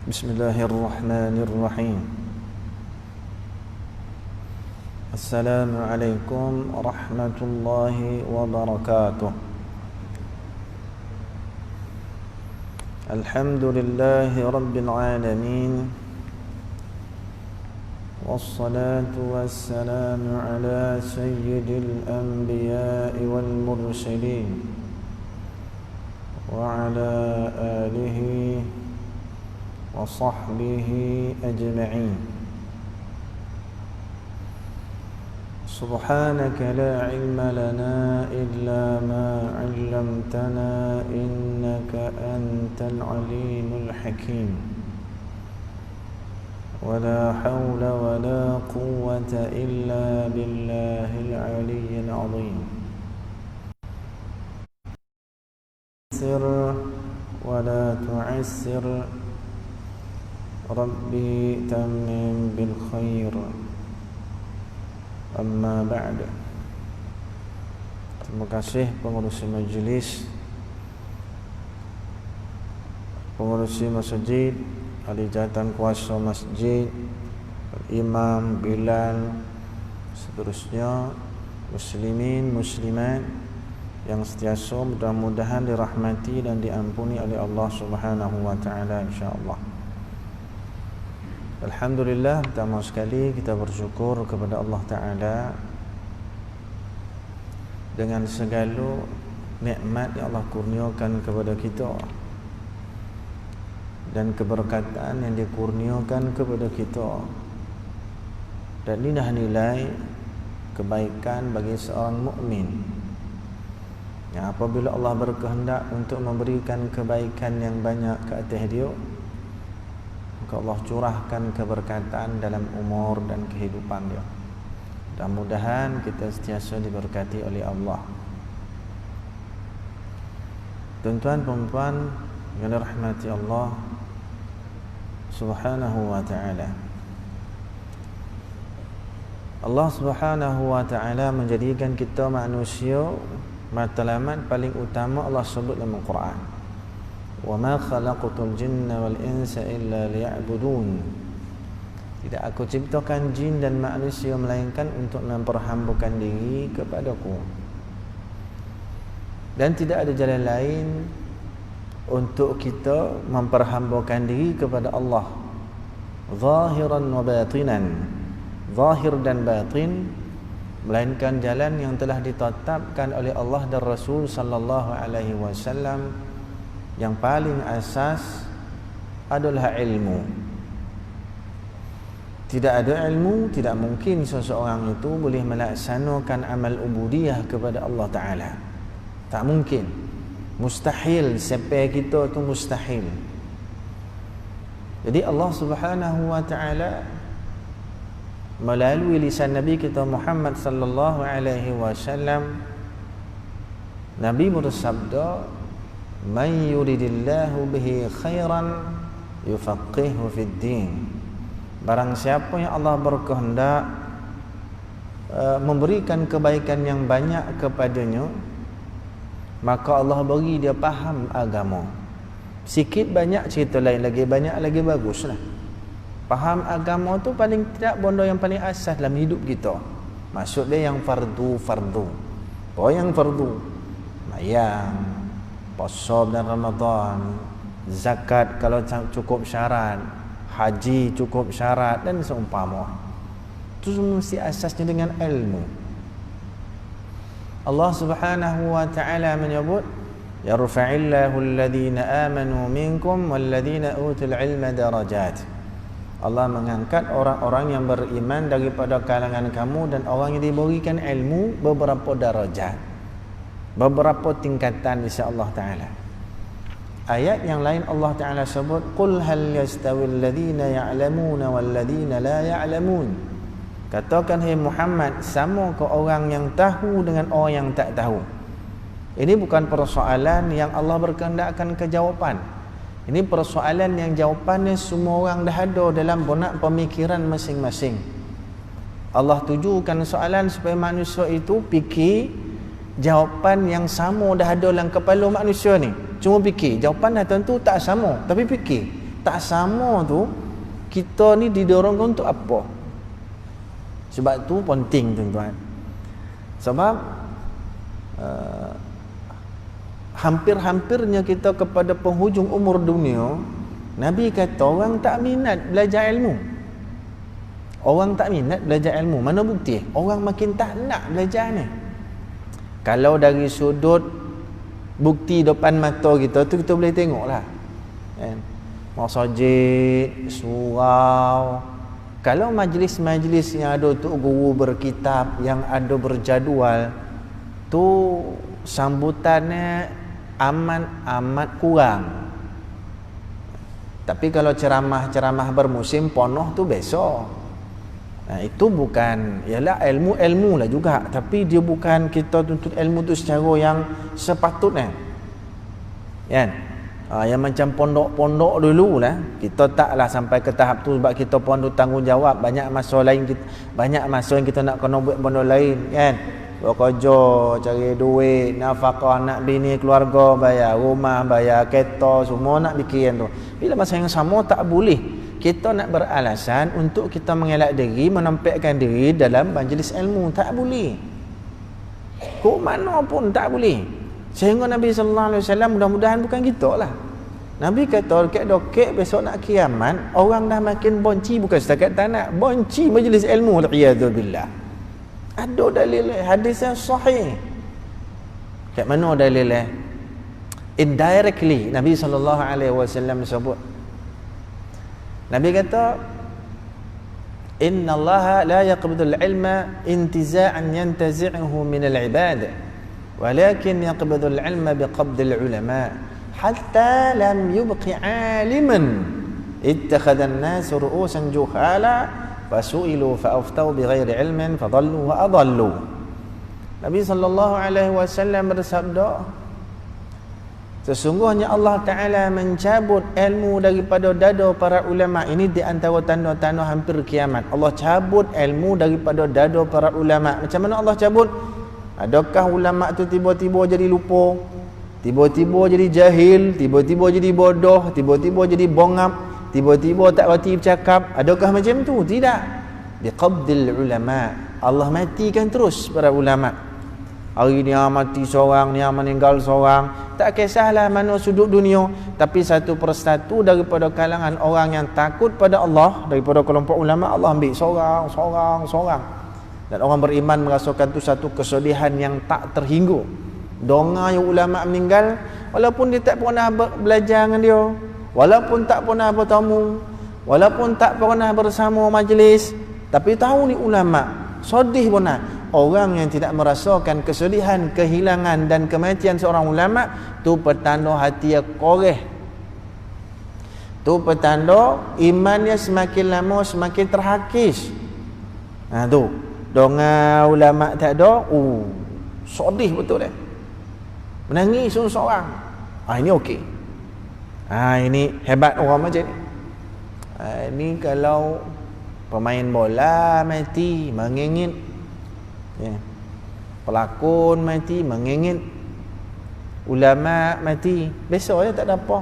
Bismillahirrahmanirrahim. Assalamualaikum warahmatullahi wabarakatuh. Alhamdulillahi rabbil alamin. Wassalatu wassalamu ala sayyidil anbiya'i wal mursalin wa ala alihi wa sahbihi ajma'in. Subhanaka la ilma lana illa ma 'allamtana innaka antal alimul hakim. Wala hawla wala quwwata illa billahil aliyyil azim. Sir wala tu'assir, Rabbi tammim bil khair. Amma ba'd. Terima kasih pengurusi majlis, pengurusi masjid, ahli jawatan kuasa masjid, imam, bilal, seterusnya, muslimin, muslimat yang sentiasa mudah-mudahan dirahmati dan diampuni oleh Allah Subhanahu wa taala insyaallah. Alhamdulillah, pertama sekali kita bersyukur kepada Allah Ta'ala dengan segala nikmat yang Allah kurniakan kepada kita dan keberkatan yang dikurniakan kepada kita, dan ini dah nilai kebaikan bagi seorang mukmin yang apabila Allah berkehendak untuk memberikan kebaikan yang banyak ke atas dia, maka Allah curahkan keberkatan dalam umur dan kehidupan dia. Mudah-mudahan kita sentiasa diberkati oleh Allah. Tuan-tuan perempuan yang dirahmati Allah Subhanahu wa ta'ala, Allah Subhanahu wa ta'ala menjadikan kita manusia matlamat paling utama. Allah sebut dalam Al-Quran, وَمَا خَلَقْتُ الْجِنَّ وَالْإِنسَ إِلَّا لِيَعْبُدُونَ. Tidak aku ciptakan jin dan manusia melainkan untuk memperhambakan diri kepadaku, dan tidak ada jalan lain untuk kita memperhambakan diri kepada Allah, zahiran wa batinan, zahir dan batin, melainkan jalan yang telah ditetapkan oleh Allah dan Rasul sallallahu alaihi wasallam. Yang paling asas adalah ilmu. Tidak ada ilmu, tidak mungkin seseorang itu boleh melaksanakan amal ubudiyah kepada Allah Ta'ala. Tak mungkin. Mustahil. Sampai kita itu mustahil. Jadi Allah Subhanahu wa Ta'ala melalui lisan Nabi kita Muhammad sallallahu alaihi wasallam, Nabi bersabda, "Man yuridillahu bihi khairan yufaqihu fid din." Barang siapa yang Allah berkehendak memberikan kebaikan yang banyak kepadanya, maka Allah beri dia faham agama. Sikit banyak cerita lain lagi, banyak lagi baguslah. Faham agama tu paling tidak benda yang paling asas dalam hidup kita. Maksud dia yang fardu. Apa yang fardu? Mayang, puasa dan Ramadan, zakat kalau cukup syarat, haji cukup syarat dan seumpama. Itu semua mesti asasnya dengan ilmu. Allah Subhanahu wa ta'ala menyebut, yarfa'illahu alladhina amanu minkum walladhina utul ilma darajat. Allah mengangkat orang-orang yang beriman daripada kalangan kamu dan orang yang diberikan ilmu beberapa darajat, beberapa tingkatan insya-Allah taala. Ayat yang lain Allah Taala sebut, qul hal yastawil ladzina ya'lamuna wal ladzina la ya'lamun. Katakan hai Muhammad, sama ke orang yang tahu dengan orang yang tak tahu? Ini bukan persoalan yang Allah berkehendakkan kejawapan. Ini persoalan yang jawapannya semua orang dah ada dalam benak pemikiran masing-masing. Allah tujukan soalan supaya manusia itu fikir jawapan yang sama dah ada dalam kepala manusia ni. Cuma fikir, jawapan dah tentu tak sama, tapi fikir tak sama tu, kita ni didorongkan untuk apa? Sebab tu penting tuan-tuan. Sebab hampir-hampirnya kita kepada penghujung umur dunia, Nabi kata orang tak minat belajar ilmu. Orang tak minat belajar ilmu. Mana bukti? Orang makin tak nak belajar ni. Kalau dari sudut bukti depan mata kita tu, kita boleh tengoklah. Kan? Masjid, surau. Kalau majlis-majlis yang ada tu guru berkitab, yang ada berjadual, tu sambutannya amat kurang. Tapi kalau ceramah-ceramah bermusim penuh tu besok. Nah, itu bukan, ialah ilmu lah juga, tapi dia bukan kita tuntut ilmu tu secara yang sepatutnya. Kan? Yang macam pondok-pondok dulu lah, kita taklah sampai ke tahap tu sebab kita pun ada tanggungjawab, banyak masa yang kita nak kena buat benda lain, kan? Bekerja, cari duit, nafkah anak bini, keluarga, bayar rumah, bayar kereta, semua nak bikin tu. Bila masa yang sama tak boleh kita nak beralasan untuk kita mengelak diri, menampakkan diri dalam majlis ilmu. Tak boleh. Kok mana pun tak boleh. Sehingga Nabi sallallahu alaihi wasallam, mudah-mudahan bukan kita lah. Nabi kata dokek besok nak kiamat, orang dah makin benci, bukan setakat tak nak, benci majlis ilmu. Alhamdulillah. Ada dalil hadis yang sahih. Kat mana dalilnya? Indirectly Nabi sallallahu alaihi wasallam sebut. Nabi kata, Inna Allah la yaqbidul ilma intiza'an yantazi'uhu minal ibad, walakin yaqbidul ilma biqabdil ulama, hatta lam yubqi aliman ittakhadhan nasu ru'usan juhala fasu'ilu fa'aftau bighairi ilmin fadallu wa adallu. Nabi sallallahu alaihi wasallam bersabda, sesungguhnya Allah Ta'ala mencabut ilmu daripada dada para ulama. Ini di antara tanda-tanda hampir kiamat. Allah cabut ilmu daripada dada para ulama. Macam mana Allah cabut? Adakah ulama tu tiba-tiba jadi lupa, tiba-tiba jadi jahil, tiba-tiba jadi bodoh, tiba-tiba jadi bongap, tiba-tiba tak reti bercakap? Adakah macam tu? Tidak. Biqabdil ulama. Allah matikan terus para ulama. Hari ni mati seorang, ni meninggal seorang, tak kisahlah mana sudut dunia, tapi satu persatu daripada kalangan orang yang takut pada Allah, daripada kelompok ulama, Allah ambil seorang. Dan orang beriman merasakan tu satu kesedihan yang tak terhingga. Donga yang ulama meninggal, walaupun dia tak pernah belajar dengan dia, walaupun tak pernah bertemu, walaupun tak pernah bersama majlis, tapi tahu ni ulama, sedih benar. Orang yang tidak merasakan kesedihan, kehilangan dan kematian seorang ulama, tu petanda hati yang koreh. Tu petanda imannya semakin lama semakin terhakis. Tu donga ulama tak ada, sedih betul menangis seorang. Ini okey. Ini hebat orang macam ni. Ini kalau pemain bola mati mengingin, pelakon mati mengingin, ulama mati, besok tak ada apa.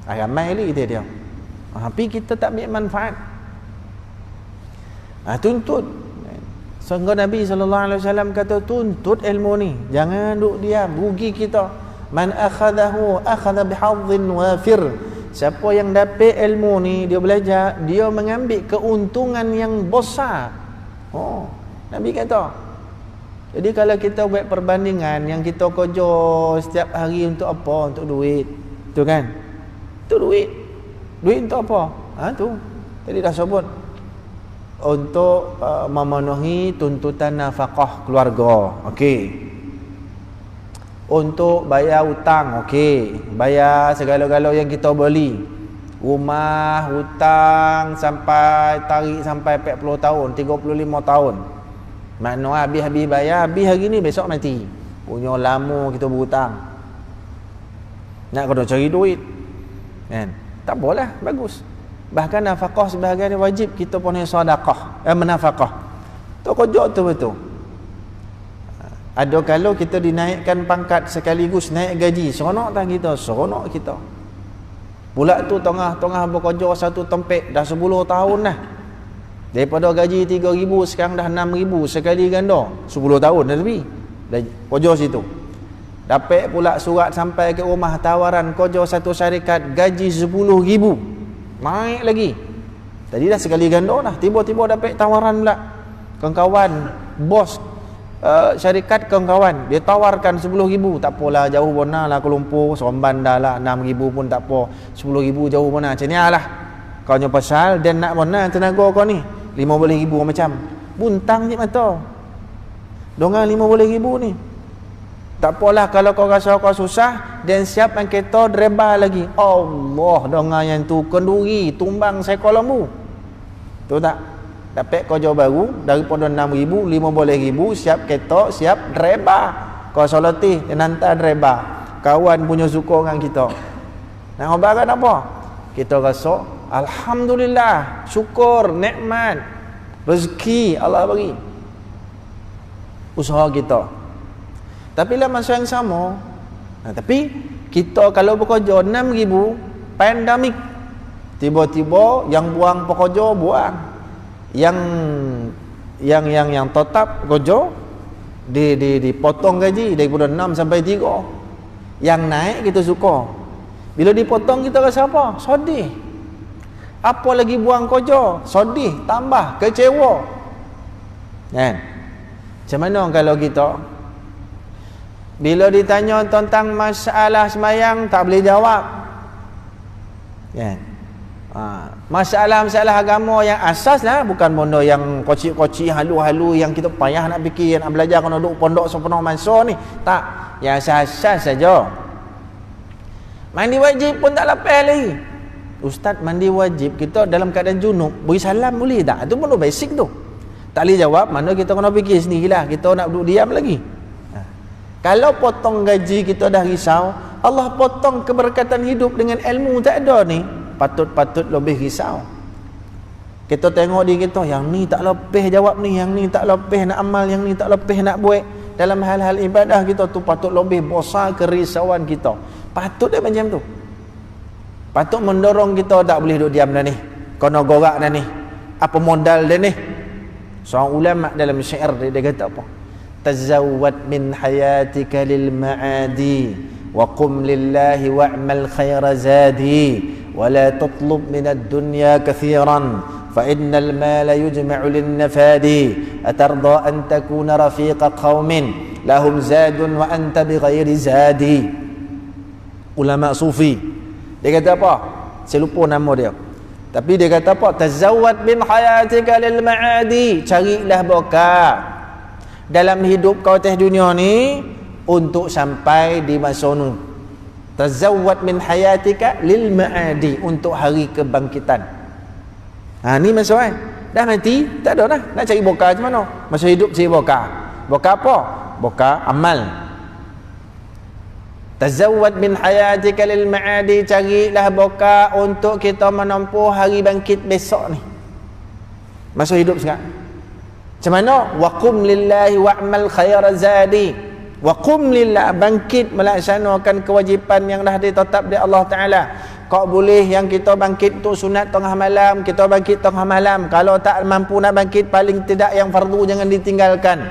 Ramai lagi dia. Tapi kita tak ambil manfaat. Tuntut. Sehingga Nabi SAW kata, tuntut ilmu ni, jangan duduk diam, rugi kita. Man akhadahu akhadha bihadhin wafir. Siapa yang dapat ilmu ni, dia belajar, dia mengambil keuntungan yang besar. Nabi kata. Jadi kalau kita buat perbandingan, yang kita kerja setiap hari untuk apa? Untuk duit. Tu kan? Untuk duit. Duit untuk apa? Tu. Tadi dah sebut. Untuk memenuhi tuntutan nafkah keluarga. Okey. Untuk bayar hutang. Okey. Bayar segala-gala yang kita beli. Rumah, hutang sampai tarik sampai 40 tahun, 35 tahun. Makna habis bayar, habis hari ni besok mati. Punya lama kita berhutang. Nak kena cari duit. Kan? Tak apalah, bagus. Bahkan nafkah sebahagian wajib kita punya sedekah, menafkah. Tu kerja tu betul. Ada kalau kita dinaikkan pangkat sekaligus naik gaji, seronok tak kita? Seronok kita. Pula tu tengah-tengah bekerja satu tempat dah 10 tahun dah. Daripada gaji 3,000 sekarang dah 6,000 sekali ganda. 10 tahun dah lebih. Dah kerja situ. Dapat pula surat sampai ke rumah tawaran kerja satu syarikat gaji 10,000. Naik lagi. Tadi dah sekali ganda dah. Tiba-tiba dapat tawaran pula. Kawan-kawan, bos syarikat kawan-kawan dia tawarkan 10,000. Tak apalah, jauh mana lah Kuala Lumpur, Seremban dah lah 6,000 pun tak apa, 10,000 jauh mana, macam ni lah kau nyo pasal dan nak mana tenaga kau ni 15,000 macam buntang je mata dengan 15,000 ni. Tak apalah kalau kau rasa kau susah dan siapkan kereta dreba lagi. Allah, dengan yang tu kenduri tumbang sekolah lembu tu tak dapat kerja baru daripada 6,000, 15,000 siap kereta, siap dreba. Kau solatih dan hantar dreba. Kawan punya suka dengan kita. Nak ngabaran apa? Kita rasa alhamdulillah, syukur, nikmat, rezeki Allah bagi. Usaha kita. Tapi lah masa yang sama, tapi kita kalau bekerja 6,000 pandemik, tiba-tiba yang buang pekerja buang. Yang tetap kerja dipotong gaji daripada 6 sampai 3. Yang naik kita suka. Bila dipotong kita rasa apa? Sedih. Apa lagi buang kerja? Sedih, tambah kecewa. Kan? Macam mana kalau kita bila ditanya tentang masalah sembahyang tak boleh jawab? Kan? Masalah-masalah agama yang asas lah, bukan benda yang kocik-kocik halu-halu yang kita payah nak fikir, nak belajar kena duduk pondok sepenuh masa ni. Tak, yang asas-asas saja. Mandi wajib pun tak lepas lagi. Ustaz, mandi wajib kita dalam keadaan junub beri salam boleh tak? Itu benda basic tu. Tak boleh jawab, mana kita kena fikir sendirilah. Kita nak duduk diam lagi. Kalau potong gaji kita dah risau, Allah potong keberkatan hidup dengan ilmu tak ada ni, patut-patut lebih risau. Kita tengok diri kita, yang ni tak lebih jawab ni, yang ni tak lebih nak amal, yang ni tak lebih nak buat. Dalam hal-hal ibadah kita tu patut lebih besar kerisauan kita. Patut dia macam tu. Patut mendorong kita tak boleh duduk diam dah ni. Kena gorak dah ni. Apa modal dia ni? Seorang ulama dalam syair dia kata apa? Tazawwad min hayatika lil ma'adi wa qum lillahi wa'mal khaira zadi. ولا تطلب من الدنيا كثيرا فإن المال يجمع للنفاد أترضى أن تكون رفيق قوم لهم زاد وأنت بغير زاد. Ulama sufi dia kata apa? Saya lupa nama dia, tapi dia kata apa? Tazawwad min hayatika lil ma'adi, carilah berkah dalam hidup kau atas dunia ni untuk sampai di masa nu. Tazawwad min hayatika lil ma'adi, untuk hari kebangkitan. Ni masalah. Dah mati, tak ada dah. Nak cari berkah macam mana? Masa hidup cari berkah. Berkah apa? Berkah amal. Tazawwad min hayatika lil ma'adi, carilah berkah untuk kita menempuh hari bangkit besok ni. Masa hidup sekarang. Macam mana? Wa qum lillahi wa'mal khaira zadi. Wa qum lillah, bangkit melaksanakan kewajipan yang dah ditetap di Allah Ta'ala. Kau boleh yang kita bangkit tu sunat tengah malam, kita bangkit tengah malam. Kalau tak mampu nak bangkit, paling tidak yang fardu jangan ditinggalkan.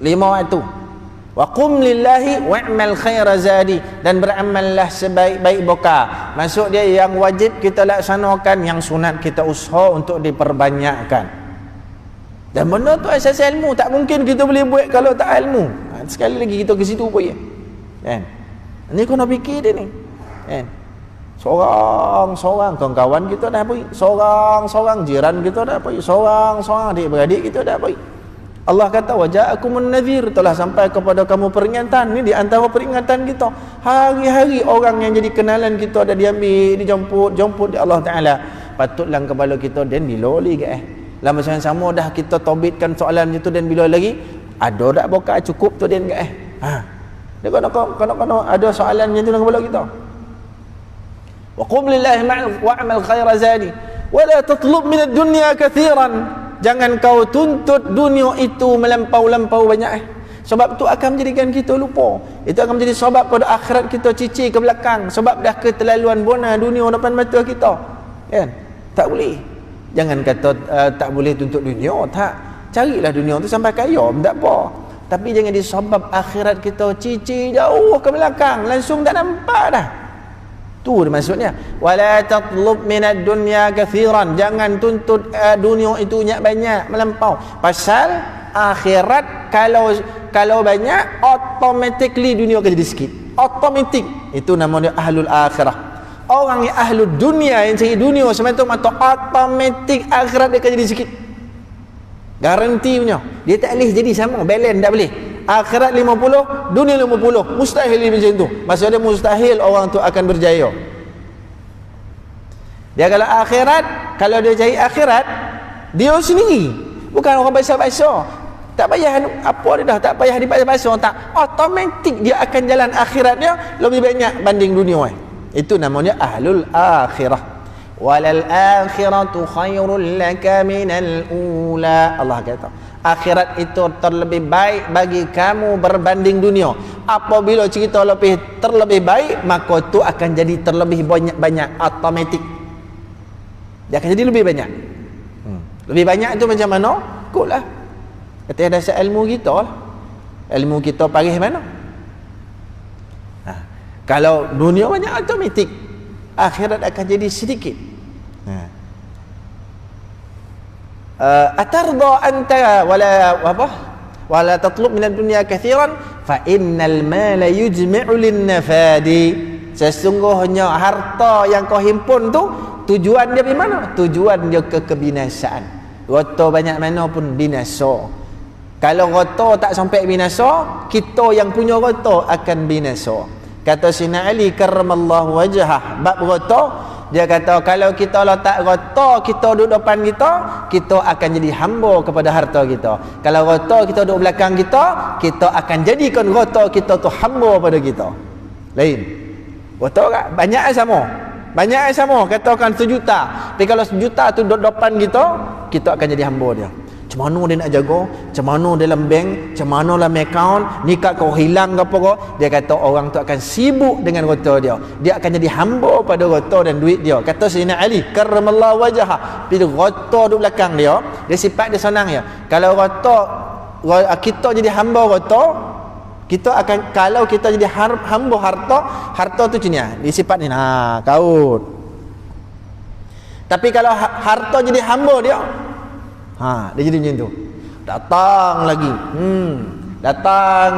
5 waktu. Wa qum lillahi wa'mal khaira zadi, dan beramallah sebaik-baik berkah. Maksud dia yang wajib kita laksanakan, yang sunat kita usaha untuk diperbanyakkan. Dan benda tu asas ilmu, tak mungkin kita boleh buat kalau tak ilmu. Sekali lagi kita ke situ pun ya. Kan? Ni kena fikir dia ni. Kan? Seorang-seorang kawan-kawan kita dah pergi, seorang-seorang jiran kita dah pergi, seorang-seorang adik-beradik kita dah pergi. Allah kata waja'akumun nadhir, telah sampai kepada kamu peringatan. Ni di antara peringatan kita. Hari-hari orang yang jadi kenalan kita dah diambil, dijemput di Allah Ta'ala. Patutlah kepala kita dan diloli ke lah masa yang sama dah kita taubitkan soalan itu, dan bila lagi ada tak berkah cukup tu dia enggak dia kena ada soalan macam tu dalam kepala kita. Wa qum lillahi wa'mal khaira zadi wa la tatlub min ad-dunya kathiran, jangan kau tuntut dunia itu melampau-lampau banyak. Sebab tu akan menjadikan kita lupa. Itu akan menjadi sebab pada akhirat kita cicir ke belakang. Sebab dah keterlaluan bona dunia depan mata kita. Kan? Tak boleh. Jangan kata tak boleh tuntut dunia. Tak. Carilah dunia tu sampai kaya. Tak apa. Tapi jangan disebab akhirat kita cicir jauh ke belakang. Langsung tak nampak dah. Tu maksudnya. Wala tatlub minad dunya kathiran. Jangan tuntut dunia itu banyak melampau. Pasal akhirat kalau banyak, automatically dunia akan jadi sikit. Automatik. Itu namanya ahlul akhirah. Orang yang ahlul dunia, yang cari dunia semata-mata, automatik akhirat dia akan jadi sikit. Garanti punya. Dia tak boleh jadi sama, balance tak boleh. Akhirat 50, dunia 50. Mustahil macam tu. Maksudnya mustahil orang tu akan berjaya. Dia kalau akhirat, kalau dia cari akhirat, dia sendiri. Bukan orang basa-basa. Tak payah apa dia dah, tak payah dibasa-basa, tak. Automatik dia akan jalan akhiratnya lebih banyak banding dunia. Itu namanya ahlul akhirah. Walal akhiratu khairul laka minal ula. Allah kata, akhirat itu terlebih baik bagi kamu berbanding dunia. Apabila cerita terlebih baik, maka itu akan jadi terlebih banyak automatik. Dia akan jadi lebih banyak. Lebih banyak itu macam mana? Ikutlah atas dasar ilmu kita lah. Ilmu kita parih mana? Kalau dunia banyak, automatik akhirat akan jadi sedikit. Atarda anta wala tatlub minad dunya kathiran fa innal mala yujmi'u lin nafadi. Sesungguhnya harta yang kau himpun tu tujuan dia di mana? Tujuan dia ke kebinasaan. Harta banyak mana pun binasa. Kalau harta tak sampai binasa, kita yang punya harta akan binasa. Kata Sina Ali karramallahu wajhah, bab harta, dia kata kalau kita letak harta kita duduk depan kita akan jadi hamba kepada harta kita. Kalau harta kita duduk belakang kita akan jadikan harta kita tu hamba pada kita. Lain. Harta tak? Banyak sama. Banyak sama, katakan 1 juta. Tapi kalau 1 juta tu duduk depan kita akan jadi hamba dia. Macam mana dia nak jaga, macam mana dalam bank, macam mana dalam account, nikah kau hilang ke apa kau, dia kata orang tu akan sibuk dengan harta dia. Dia akan jadi hamba pada harta dan duit dia. Kata Sayyidina Ali karramallahu wajhah, bila harta duduk belakang dia sifat dia senang ya. Kalau harta kita jadi hamba harta, kita akan, kalau kita jadi hamba harta tu macam ni, dia sifat ni, kaut. Tapi kalau harta jadi hamba dia, dia jadi macam tu. Datang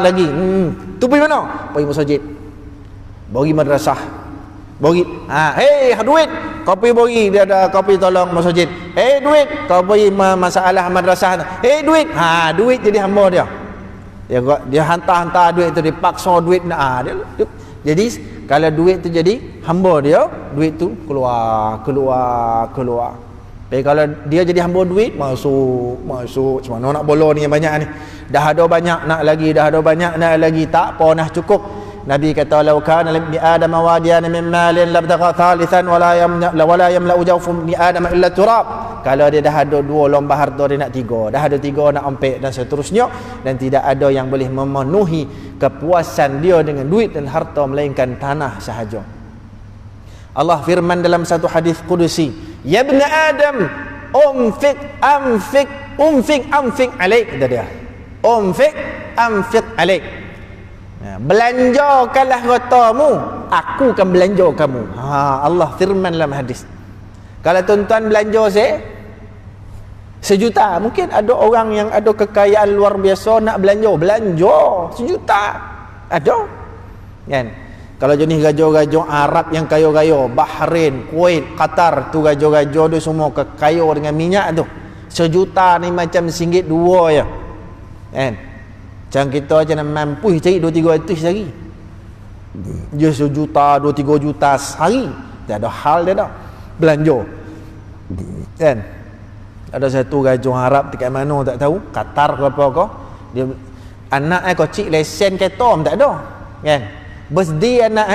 lagi. Tu pergi mana? Pergi masjid. Bagi madrasah. Bagi. Hei, duit. Kau pergi bagi. Dia ada kau pergi tolong masjid. Hei, duit. Kau pergi masalah madrasah. Hei, duit. Duit jadi hamba dia. Dia hantar duit tu, dipaksa duit. Jadi kalau duit tu jadi hamba dia, duit tu keluar. Tapi kalau dia jadi hamba duit, masuk. Macam mana nak bola ni yang banyak ni? Dah ada banyak nak lagi. Tak apa, nah cukup. Nabi kata, "Lau kana li Adam wadiyan min malin labtagha thalithan wala yamla'u jawfu li Adam illa turab." Kalau dia dah ada 2 lomba harta, dia nak 3. Dah ada 3 nak ompek dan seterusnya, dan tidak ada yang boleh memenuhi kepuasan dia dengan duit dan harta melainkan tanah sahaja. Allah firman dalam satu hadis qudusi, "Ya ibn Adam, umfik alaik." Kata dia, umfik alaik. Belanjakanlah hartamu, aku akan belanja kamu. Allah firman dalam hadis. Kalau tuan-tuan belanja 1 juta, mungkin ada orang yang ada kekayaan luar biasa nak belanja 1 juta. Ada kan? Kalau jenis raja-raja Arab yang kaya-kaya, Bahrain, Kuwait, Qatar, tu raja-raja tu semua kaya dengan minyak tu. 1 juta ni macam RM1.2 je. Kan? Macam kita macam mampu cari 2-300 sehari. Dia 1 juta, 2-3 juta sehari. Tak ada hal dia dah. Belanja. Kan? Ada satu raja Arab dekat mana tak tahu, Qatar ke apa kau. Dia anak kecil lesen kereta tak ada. Kan? Birthday anak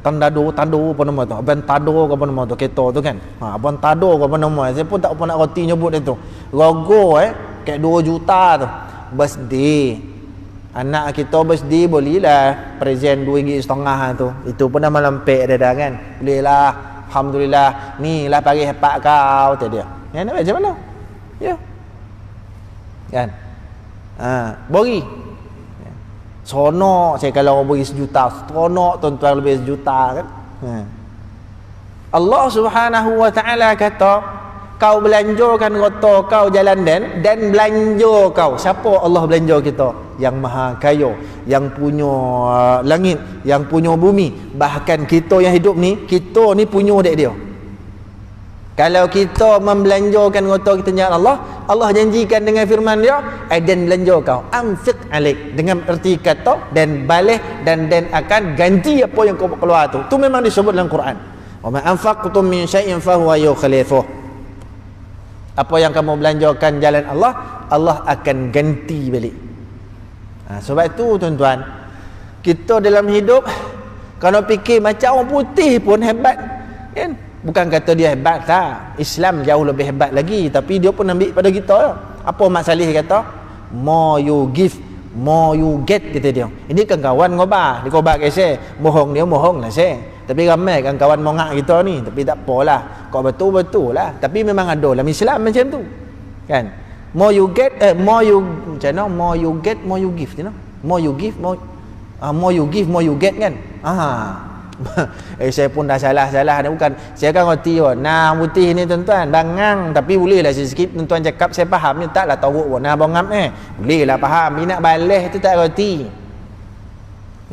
Tandado apa nama tu? Abang Tado apa nama tu? Kereta tu kan. Abang Tado apa nama? Saya pun tak pernah reti nyebut itu. Rogo kat 2 juta tu. Birthday. Anak kita birthday bolehlah present RM2.5 tu. Itu pun dah melampek dah kan. Bolehlah. Alhamdulillah. Ni lah pagi hepat kau tu dia. Ya nak macam mana? Ya. Kan? Bori. Seronok saya kalau orang beri 1 juta, seronok tuan-tuan lebih 1 juta kan. Allah Subhanahu wa taala kata, kau belanjakan harta kau jalan dan belanja kau. Siapa Allah belanja kita? Yang maha kaya, yang punya langit, yang punya bumi. Bahkan kita yang hidup ni, kita ni punya dek dia. Kalau kita membelanjakan harta kita jalan Allah, Allah janjikan dengan firman dia, dan belanja kau, anfiq alik, dengan erti kata dan balik dan akan ganti apa yang kau keluar tu. Tu memang disebut dalam Quran. Wa ma anfaqtum min syai'in fa huwa yukhlifuh. Apa yang kamu belanjakan jalan Allah, Allah akan ganti balik. Sebab tu tuan-tuan, kita dalam hidup kalau fikir macam orang putih pun hebat kan. Bukan kata dia hebat tak. Islam jauh lebih hebat lagi, tapi dia pun ambil pada kita. Apa Mak Salih kata? More you give, more you get, kata dia. Ini kan kawan ngobah, dia ngobah ke saya. Mohong dia mohong lah saya. Tapi ramai kan kawan mongak kita ni, tapi tak apalah. Kau betul-betul lah. Tapi memang ada dalam Islam macam tu. Kan? More you get, more you macam mana? More you get, more you give, you know? More you give, more you give, more you get kan? Saya pun dah salah ni bukan. Saya kan roti nah putih ni tuan-tuan bangang, tapi bolehlah sikit tuan-tuan cakap saya faham ni taklah tahu nah bangam bolehlah faham. Ni nak balas tu tak roti.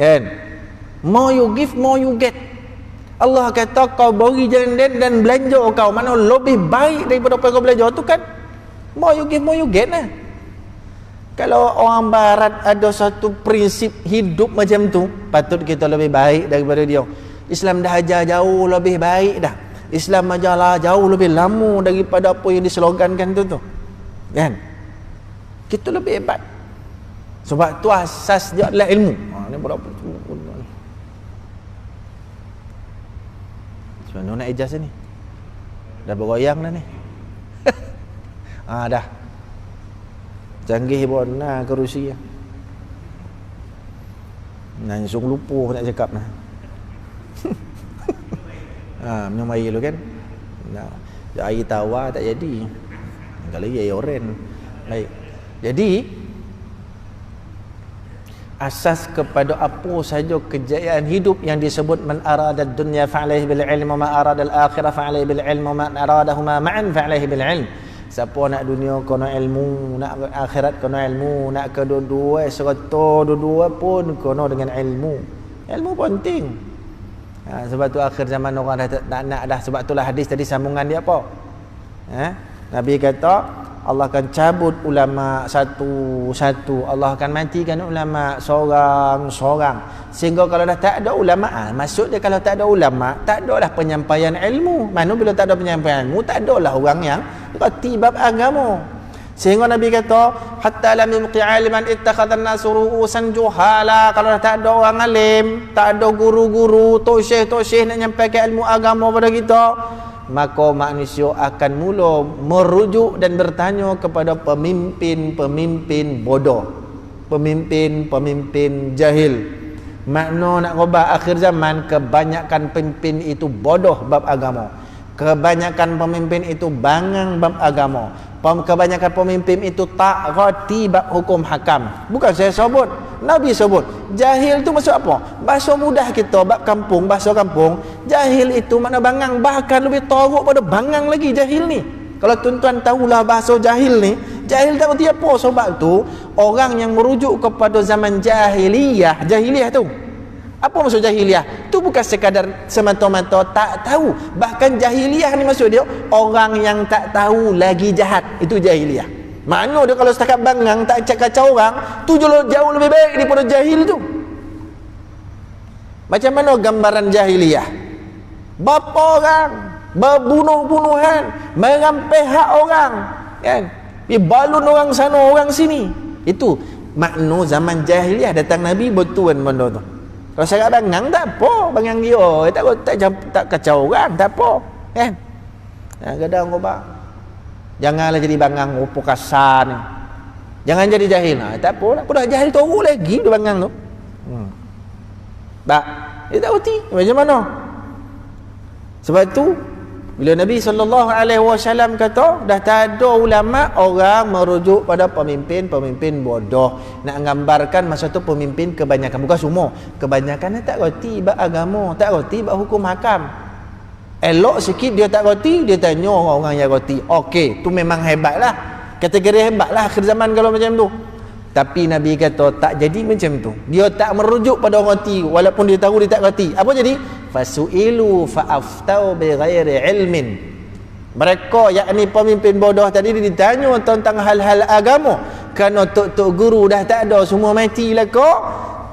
Kan? More you give, more you get. Allah kata kau beri jalan dan belanja kau, mana lebih baik daripada apa kau belanja tu kan. More you give, more you get lah. Kalau orang barat ada satu prinsip hidup macam tu, patut kita lebih baik daripada dia. Islam dah ajar jauh lebih baik dah. Islam ajarlah jauh lebih lama daripada apa yang dislogankan tu. Kan? Kita lebih hebat. Sebab tu asas dia adalah ilmu. Ni berapa macam mana nak ijaz ni? Dah bergoyang dah ni. Dah. Canggih pun nah kerusi. Langsung lupa nak cakap nah. Minum air dulu kan. Air tawar tak jadi. Kalau air oren. Baik. Jadi asas kepada apa saja kejayaan hidup yang disebut man arada dunya fa'alaihi bil ilm wa ma arada al akhirah fa'alaihi bil ilm wa man aradahuma ma'an fa'alaihi bil ilm. Siapa nak dunia kena ilmu, nak akhirat kena ilmu, nak kedua-dua serta dua-dua pun kena dengan ilmu. Ilmu penting. Sebab tu akhir zaman orang dah tak nak dah. Sebab itulah hadis tadi sambungan dia apa? Nabi kata Allah akan cabut ulama satu-satu. Allah akan matikan ulama seorang-seorang. Sehingga kalau dah tak ada ulama, maksud dia kalau tak ada ulama, tak ada lah penyampaian ilmu. Mana bila tak ada penyampaian ilmu, tak ada lah orang yang reti bab agama. Sehingga Nabi kata, hatta lam yumqi aliman ittakhadhan nasu ru'usan juhala. Kalau dah tak ada orang alim, tak ada guru-guru, tok syekh nak nyampaikan ilmu agama pada kita, maka manusia akan mula merujuk dan bertanya kepada pemimpin-pemimpin bodoh, pemimpin-pemimpin jahil. Makna nak ubah akhir zaman, kebanyakan pemimpin itu bodoh bab agama, kebanyakan pemimpin itu bangang bab agama, kebanyakan pemimpin itu tak reti bab hukum hakam. Bukan saya sebut, Nabi sebut. Jahil tu maksud apa? Bahasa mudah kita bab kampung, bahasa kampung. Jahil itu makna bangang, bahkan lebih teruk pada bangang lagi jahil ni. Kalau tuan-tuan tahulah bahasa jahil ni, jahil tak reti apa. Sebab tu orang yang merujuk kepada zaman jahiliyah tu. Apa maksud jahiliyah? Tu bukan sekadar semata-mata tak tahu. Bahkan jahiliyah ni maksud dia orang yang tak tahu lagi jahat. Itu jahiliyah. Makna dia kalau setakat bangang tak kacau orang, tu jauh lebih baik daripada jahil tu. Macam mana gambaran jahiliyah? Bapa orang berbunuh-bunuhan, merampas hak orang, kan? Balun orang sana, orang sini. Itu makna zaman jahiliyah. Datang Nabi betul benda tu. Kalau saya bangang tak apa, bangang dia tak kacau orang, tak apa kan. Kadang kau janganlah jadi bangang rupa kasar ni. Jangan jadi jahil. Tak apa lah, dah jahil tu lagi dia bangang tu. Tak, dia tak reti macam mana. Sebab tu bila Nabi SAW kata dah tak ada ulama orang merujuk pada pemimpin bodoh. Nak gambarkan masa tu pemimpin kebanyakan, bukan semua, kebanyakan tak reti bab agama, tak reti bab hukum hakam. Elok sikit dia tak reti, dia tanya orang yang reti. Okey, tu memang hebatlah, kategori hebatlah akhir zaman kalau macam tu. Tapi Nabi kata tak jadi macam tu. Dia tak merujuk pada orang reti walaupun dia tahu dia tak reti. Apa jadi? Fasu'ilu fa'aftau bighairi ilmin. Mereka yakni pemimpin bodoh tadi ditanya tentang hal-hal agama. Kerana tok-tok guru dah tak ada, semua mati lah kok.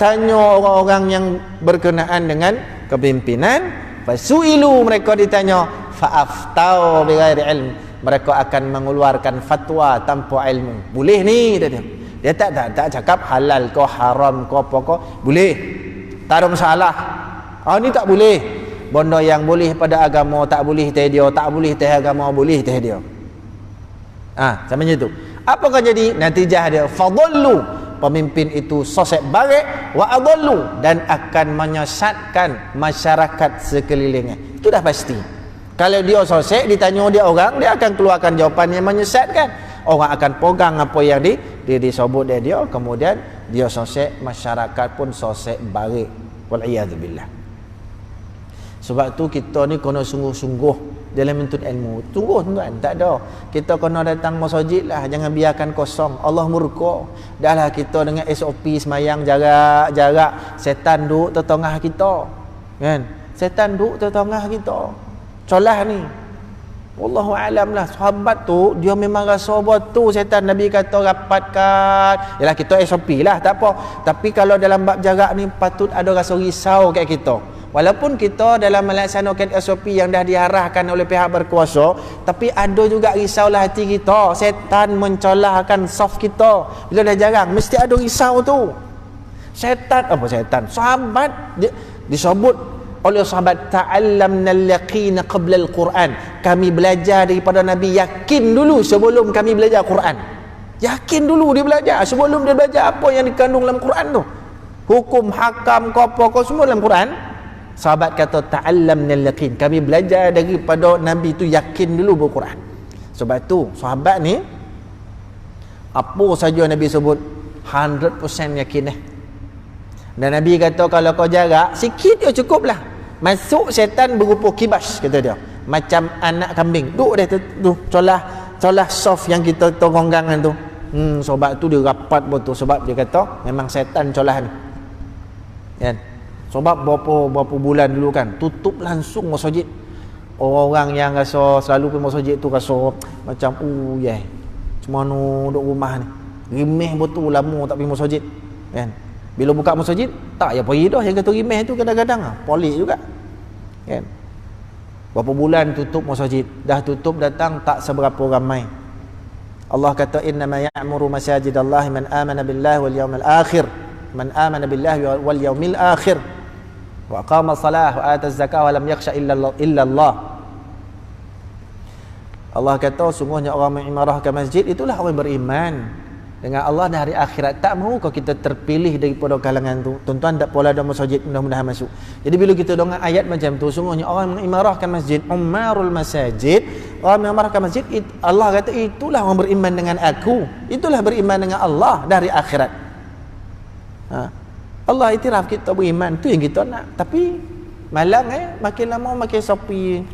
Tanya orang-orang yang berkenaan dengan kepimpinan. Fasu'ilu, mereka ditanya fa'aftau bighairi ilm. Mereka akan mengeluarkan fatwa tanpa ilmu. Boleh ni dia tak cakap halal ke haram ke apa ke, boleh, tak ada masalah. Ni tak boleh. Benda yang boleh pada agama tak boleh teh dia, tak boleh teh agama boleh teh dia. Sama macam tu. Apakah jadi natijah dia? Fadallu, pemimpin itu sesat baik, wa adallu, dan akan menyesatkan masyarakat sekelilingnya. Itu dah pasti. Kalau dia sesat, ditanya dia orang, dia akan keluarkan jawapan yang menyesatkan. Orang akan pegang apa yang disebut dia, kemudian dia sesat, masyarakat pun sesat baik. Wal'iyadzubillah. Sebab tu kita ni kena sungguh-sungguh dalam menuntut ilmu. Sungguh tuan, tak ada. Kita kena datang masjid lah, jangan biarkan kosong. Allah murka. Dahlah kita dengan SOP semayang jarak, setan duduk tengah kita. Kan? Setan duduk tengah kita. Colah ni. Wallahu alam lah. Sahabat tu dia memang rasa betul setan. Nabi kata rapatkan. Yalah kita SOP lah, tak apa. Tapi kalau dalam bab jarak ni patut ada rasa risau kat kita. Walaupun kita dalam melaksanakan SOP yang dah diarahkan oleh pihak berkuasa, tapi ada juga risaulah hati kita. Setan mencolahkan soft kita. Bila dah jarang mesti ada risau tu. Setan sahabat disebut oleh sahabat, ta'allamnal yaqina qabla al-Quran. Kami belajar daripada Nabi yakin dulu sebelum kami belajar Quran. Yakin dulu dia belajar sebelum dia belajar apa yang dikandung dalam Quran tu. Hukum hakam apa semua dalam Quran. Sahabat kata ta'allamnal yaqin. Kami belajar daripada Nabi tu yakin dulu berquran. Sebab tu sahabat ni apa saja Nabi sebut 100% yakin Dan Nabi kata kalau kau jarak sikit dia cukup lah. Masuk setan berupa kibas, kata dia, macam anak kambing. Duk dia tu colah soft yang kita tonggangan tu. Sebab tu dia rapat betul. Sebab dia kata memang setan colah ni. Kan? Sebab berapa bulan dulu kan tutup langsung masjid. Orang-orang yang rasa selalu pergi masjid tu rasa macam cemana duduk rumah ni. Rimeh betul lama tak pergi masjid. Kan? Bila buka masjid, tak ya pergi dah. Yang kata rimeh tu kadang-kadang polik juga. Kan? Berapa bulan tutup masjid. Dah tutup datang tak seberapa ramai. Allah kata innama ya'muru masajidallahi man amana billahi wal yawmil akhir. Man amana billahi wal yawmil akhir. Wa aqama salah wa ata zakah wa lam yakhsha illa Allah. Allah kata sungguhnya orang mengimarahkan masjid itulah orang beriman dengan Allah dan hari akhirat. Tak mahu kau kita terpilih daripada kalangan tu. Tuan-tuan tak pola ada masjid, mudah-mudahan masuk. Jadi bila kita dengar ayat macam tu, sungguhnya orang mengimarahkan masjid, umarul masajid, orang mengimarahkan masjid, Allah kata itulah orang beriman dengan aku. Itulah beriman dengan Allah dari akhirat. Allah iktiraf kita beriman, tu yang kita nak. Tapi malang makin lama makin sopi.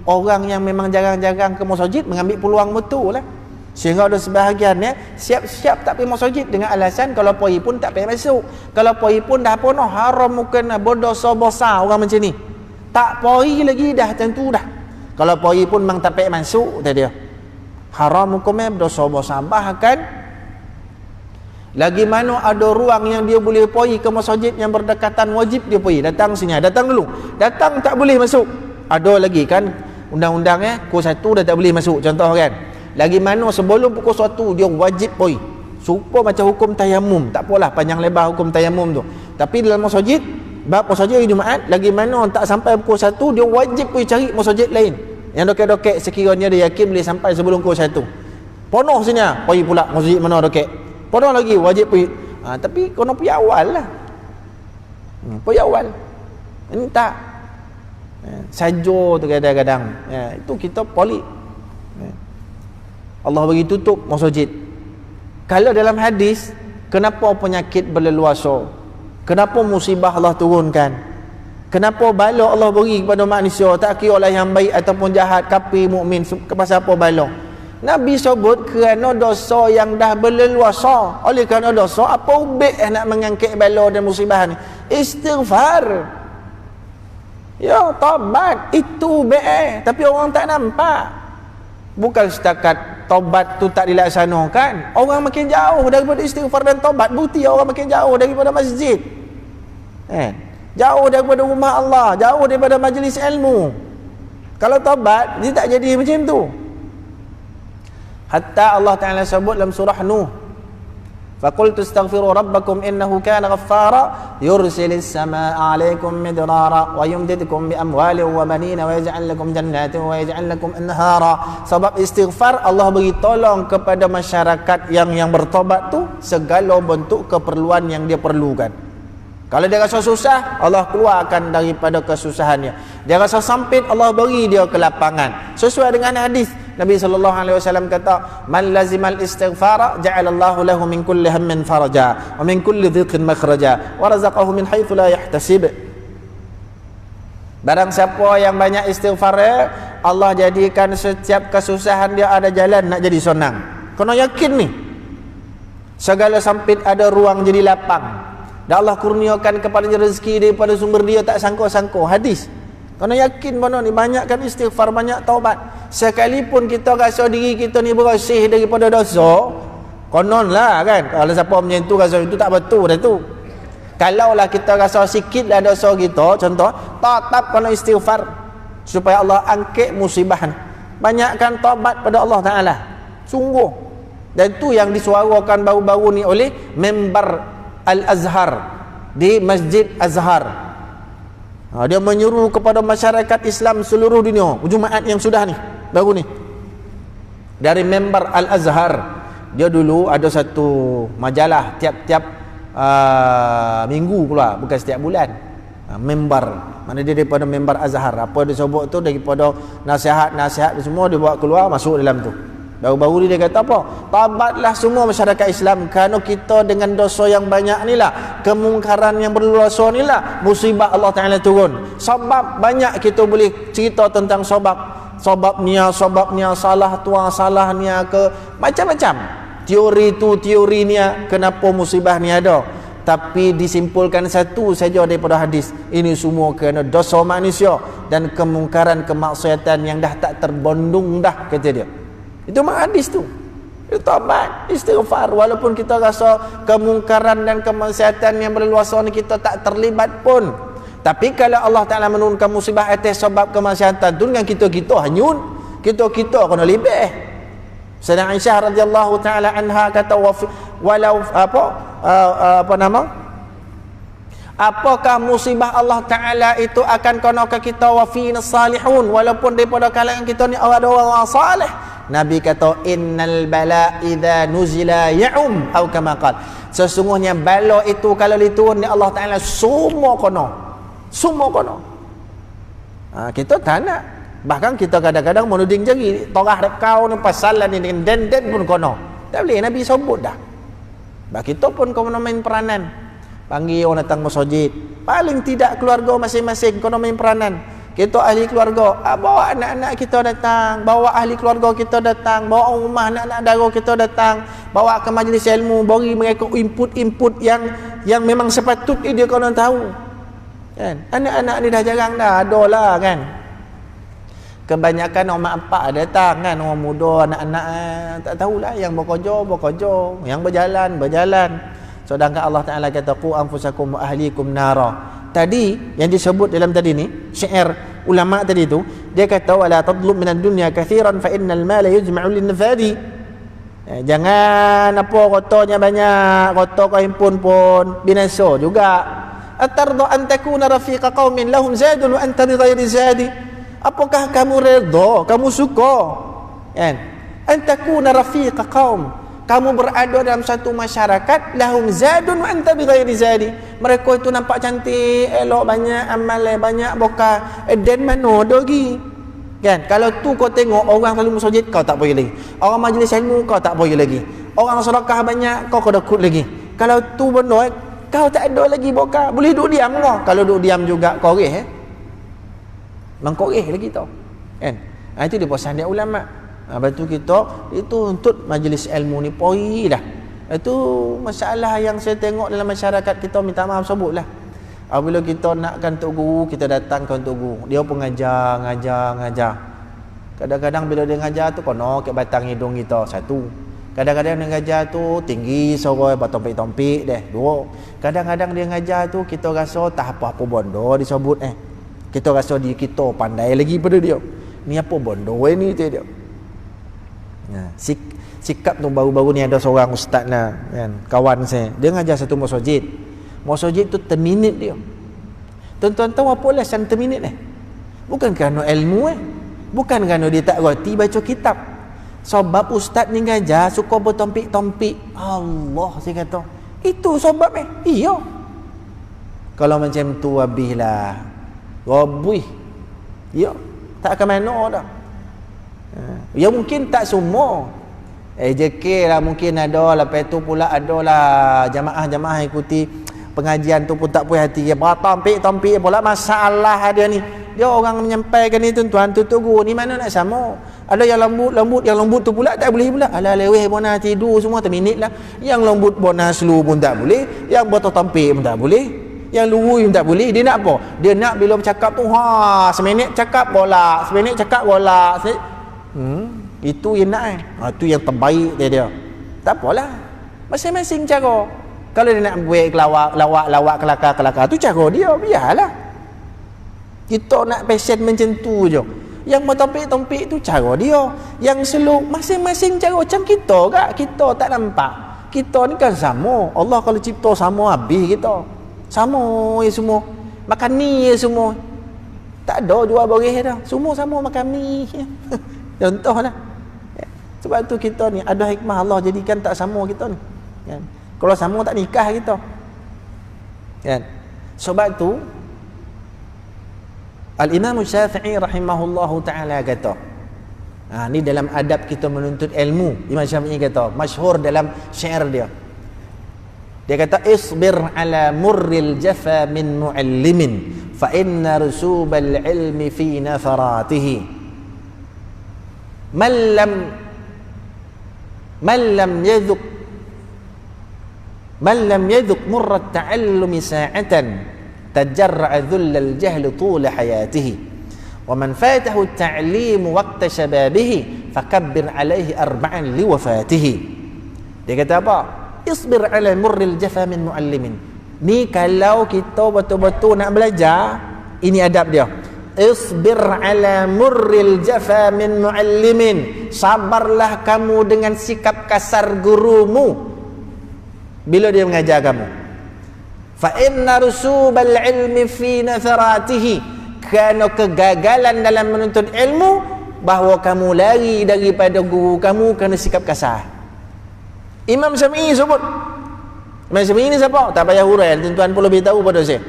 Orang yang memang jarang-jarang ke masjid mengambil peluang betul lah. Sehingga ada sebahagian siap-siap tak pergi masjid dengan alasan kalau pergi pun tak payah masuk. Kalau pergi pun dah apa haram mungkin berdosa besar orang macam ni. Tak pergi lagi dah tentu dah. Kalau pergi pun memang tak payah masuk kata dia. Haram hukumnya berdosa besar. Bahkan lagi mana ada ruang yang dia boleh pergi ke masjid yang berdekatan wajib dia pergi. Datang sini, datang dulu. Datang tak boleh masuk. Ada lagi kan undang-undangnya pukul 1 dah tak boleh masuk contoh kan. Lagi mana sebelum pukul 1 dia wajib pergi. Supaya macam hukum tayamum. Tak apalah panjang lebar hukum tayamum tu. Tapi dalam masjid bab masjid hari Jumaat, lagi mana tak sampai pukul 1 dia wajib pergi cari masjid lain yang dokek-dokek sekiranya dia yakin boleh sampai sebelum pukul 1. Penuh sini pergi pula masjid mana dokek. Penuh lagi wajib pergi. Tapi kena pergi awal lah. Pergi awal. Ini tak. Saja tu kadang-kadang. Itu kita polik. Allah bagi tutup masjid. Kalau dalam hadis, kenapa penyakit berleluasa? Kenapa musibah Allah turunkan? Kenapa bala Allah beri kepada manusia? Tak kira lah yang baik ataupun jahat, kafir, mukmin, pasal apa bala? Nabi sebut kerana dosa yang dah berleluasa. Oleh kerana dosa, apa ubik nak mengangkat bala dan musibah ni? Istighfar. Ya, taubat itu baik, tapi orang tak nampak. Bukan setakat taubat tu tak dilaksanakan, orang makin jauh daripada istighfar dan taubat. Bukti orang makin jauh daripada masjid, jauh daripada rumah Allah, jauh daripada majlis ilmu. Kalau taubat dia tak jadi macam tu. Hatta Allah Ta'ala sebut dalam surah Nuh, faqultu astaghfiru rabbakum innahu kana ghaffara yursilis samaa'a 'alaikum midrara wa yumdidukum bi amwalin wa banina wa yaj'al lakum jannatin wa yaj'al lakum anhara. Sebab istighfar Allah beri tolong kepada masyarakat yang bertobat tu segala bentuk keperluan yang dia perlukan. Kalau dia rasa susah, Allah keluarkan daripada kesusahannya. Dia rasa sempit, Allah beri dia kelapangan. Sesuai dengan hadis Nabi SAW kata, man lazimal istighfara ja'alallahu lahu min kulli hammin faraja wa min kulli dhiqin makhraja wa razaqahu min haitsu la yahtasib. Barang siapa yang banyak istighfar, Allah jadikan setiap kesusahan dia ada jalan nak jadi senang. Kena yakin ni, segala sempit ada ruang jadi lapang. Dan Allah kurniakan kepada rezeki daripada sumber dia tak sangka-sangka. Hadis. Kena yakin mana ni, banyakkan istighfar, banyak taubat. Sekalipun kita rasa diri kita ni bersih daripada dosa, konon lah kan, kalau siapa macam tu rasa itu tak betul dah tu. Kalaulah kita rasa sikit lah dosa kita, contoh, tetap kena istighfar supaya Allah angkat musibah ni. Banyakkan taubat pada Allah Ta'ala, sungguh. Dan tu yang disuarakan baru-baru ni oleh member Al-Azhar di Masjid Azhar. Dia menyuruh kepada masyarakat Islam seluruh dunia, Jumaat yang sudah ni, baru ni, dari member Al-Azhar. Dia dulu ada satu majalah tiap-tiap minggu keluar, bukan setiap bulan. Member, mana dia daripada member Azhar. Apa dia sebut tu, daripada nasihat-nasihat semua dia bawa keluar, masuk dalam tu. Baru-baru ni dia kata apa? Tabatlah semua masyarakat Islam, kerana kita dengan dosa yang banyak ni lah, kemungkaran yang berluasa ni lah, musibah Allah Ta'ala turun. Sebab banyak kita boleh cerita tentang sebabnya salah tuang, salah niya ke macam-macam. Teori tu, teori niya, kenapa musibah ni ada. Tapi disimpulkan satu saja daripada hadis, ini semua kerana dosa manusia dan kemungkaran, kemaksiatan yang dah tak terbendung dah, kata dia. Itu mak hadis tu. Itu taubat, istighfar. Walaupun kita rasa kemungkaran dan kemaksiatan yang berluasa ni kita tak terlibat pun, tapi kalau Allah Ta'ala menurunkan musibah atas sebab kemaksiatan tu, dengan kita-kita hanyut, kita-kita kena libih. Sayyidina Aisyah radhiyallahu ta'ala anha kata, walau apakah musibah Allah Ta'ala itu akan kena ke kita, wa fina salihun, walaupun daripada kalangan kita ni ada orang salih. Nabi kata, innal bala idza nuzila ya'um, atau kama qala, sesungguhnya bala itu kalau diturun ni Allah Ta'ala semua kena. Kita tak nak. Bahkan kita kadang-kadang menuding jari, torah kau ni pasal ni dengan den-den pun kena. Tak boleh, Nabi sebut dah. Bah kita pun kena main peranan. Panggil orang datang masjid, paling tidak keluarga masing-masing kena main peranan. Kita ahli keluarga, bawa anak-anak kita datang, bawa ahli keluarga kita datang, bawa rumah anak-anak dara kita datang, bawa ke majlis ilmu, bagi mereka input-input yang memang sepatutnya dia kena tahu. Kan? Anak-anak ni dah jarang dah ada lah kan. Kebanyakan orang mak apak datang kan, orang muda, anak-anak tak tahulah, yang bekerja, yang berjalan. Sedangkan Allah Ta'ala kata, qu anfusakum wa ahlikum nara. Tadi yang disebut dalam tadi ni, syair ulama tadi tu, dia kata, wala tadlub minad dunya kathiran fa innal mala yujma'u lin-nafadi. Jangan apa rotanya banyak, roto kau himpun pun binasa juga. Atarda an takuna rafiqa qaumin lahum zadun wa anta bighairi zadi? Apakah kamu redha, kamu suka kan an takuna rafiqa qaum, kamu berada dalam satu masyarakat lahum zadun wa anta bighairi zadi, mereka itu nampak cantik, elok, banyak amal, banyak bokah, dan mana dogi kan? Kalau tu kau tengok orang selalu masjid, kau tak pergi lagi. Orang majlis ilmu, kau tak pergi lagi. Orang sedekah banyak, kau takut lagi. Kalau tu benda, kau tak ada lagi bokah. Boleh duduk diam kau. Kalau duduk diam juga koreh mengkoreh lagi tau kan. Itu dia pesan dia ulama. Lepas tu kita itu untuk majlis ilmu ni poi dah. Itu masalah yang saya tengok dalam masyarakat kita, minta maaf sebutlah. Apabila kita nakkan tok guru, kita datang ke tok guru, dia pun ngajar. Kadang-kadang bila dia ngajar tu kono ke batang hidung kita, satu. Kadang-kadang dia ngajar tu tinggi suara, bertompik-tompik deh, dua. Kadang-kadang dia ngajar tu kita rasa tak apa-apa bondo disebut kita rasa dia kita pandai lagi pada dia. Ni apa bondo ni dia. Sikap tu baru-baru ni ada seorang ustaz lah kan, kawan saya, dia ngajar satu masjid tu terminit dia. Tuan-tuan tahu apa alasan terminit bukan kerana ilmu bukan kerana dia tak reti baca kitab. Sebab ustaz ni ngajar suka bertompik-tompik. Allah, saya kata itu sebab iya. Kalau macam tu habislah robih. Ya, tak ke mana dah. Ya mungkin tak semua. JK lah mungkin ada, lepas tu pula ada lah jamaah-jamaah ikuti pengajian tu pun tak puas hati. Dia bertompik-tompik pula, masalah dia ni. Dia orang menyampaikan ni tuan-tuan tu guru ni mana nak sama. Ada yang lembut, yang lembut tu pula tak boleh pula. Alah leweh bona tidur semua terminit lah. Yang lembut bona slow pun tak boleh, yang bertompik pun tak boleh, yang luwui pun tak boleh. Dia nak apa? Dia nak bila bercakap tu seminit cakap bola, seminit cakap bola. Itu yang nak itu yang terbaik dia. Tak apalah, masing-masing cara. Kalau dia nak buat lawak kelakar tu cara dia, biarlah. Kita nak passion macam tu je. Yang bertompik-tompik tu cara dia. Yang seluk masing-masing cara. Macam kita kak, kita tak nampak. Kita ni kan sama. Allah kalau cipta sama habis kita. Sama je semua. Makan mi je semua. Tak ada jual boreh dah. Semua sama makan mi. Contohlah. Sebab tu kita ni ada hikmah Allah jadikan tak sama kita ni. Kan? Kalau sama tak nikah kita. Kan? Sebab tu Al-Imam Syafi'i rahimahullahu ta'ala kata, ni dalam adab kita menuntut ilmu, Imam Syafi'i kata, masyhur dalam syair dia. Dia kata, isbir ala murril jafa min muallimin fa inna rusubal ilmi fi nafaratihi man lam yadhuq murrat ta'allumi sa'atan tajarra'a dhullal jahli tula hayatihi wa man fatahu at-ta'lim waqta shababihi fakabbir alaihi arba'an liwafatihi. Dia kata apa? Isbir ala murril jafa min muallimin. Ni kalau kita betul-betul nak belajar, ini adab dia. Isbir ala murril jafa min muallimin. Sabarlah kamu dengan sikap kasar gurumu bila dia mengajar kamu. Fa inna rusubal ilmi fi natharatihi, kerana kegagalan dalam menuntut ilmu bahawa kamu lari daripada guru kamu kerana sikap kasar. Imam Syafi'i sebut. Imam Syafi'i ni siapa? Tak payah hurai, tuan-tuan pun lebih tahu pada saya.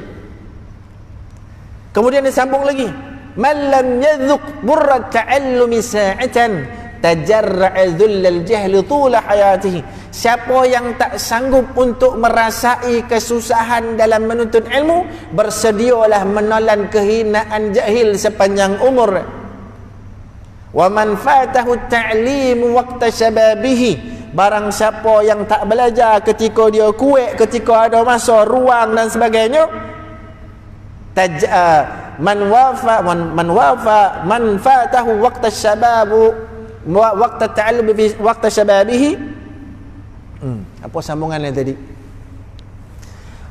Kemudian dia sambung lagi, man lam yadhuq burrat ta'allumi sa'atan tajarra'a dhullal jahli tula hayatihi. Siapa yang tak sanggup untuk merasai kesusahan dalam menuntut ilmu, bersedialah menelan kehinaan jahil sepanjang umur. Wa man fatahu at-ta'lim waqta shababihi, barang siapa yang tak belajar ketika dia kuat, ketika ada masa ruang dan sebagainya, man fatahu waqta shababu waqta ta'allum waqta shababihi. Apa sambungannya tadi?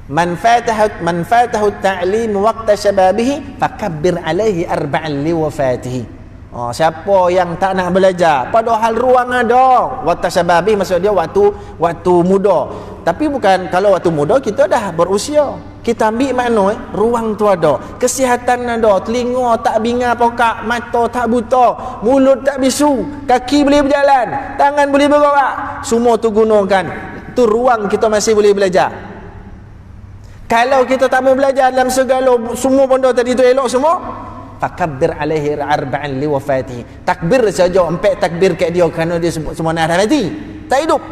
Man fatahu at-ta'lim waqta shababihi fakabbir alaihi arba'an liwafatihi. Siapa yang tak nak belajar padahal ruang ada, waqta shababihi maksud dia waktu muda. Tapi bukan kalau waktu muda kita dah berusia, Kita ambil makna ruang tu ada, kesihatan ada, telinga tak bingar pokak, mata tak buta, mulut tak bisu, kaki boleh berjalan, tangan boleh bergerak, semua tu gunakan. Tu ruang kita masih boleh belajar. Kalau kita tak mau belajar dalam segala semua benda tadi tu elok semua, fakabbir alaihi arba'an liwafatihi. Takbir saja, empat takbir kat dia kerana dia semua dah mati, tak hidup.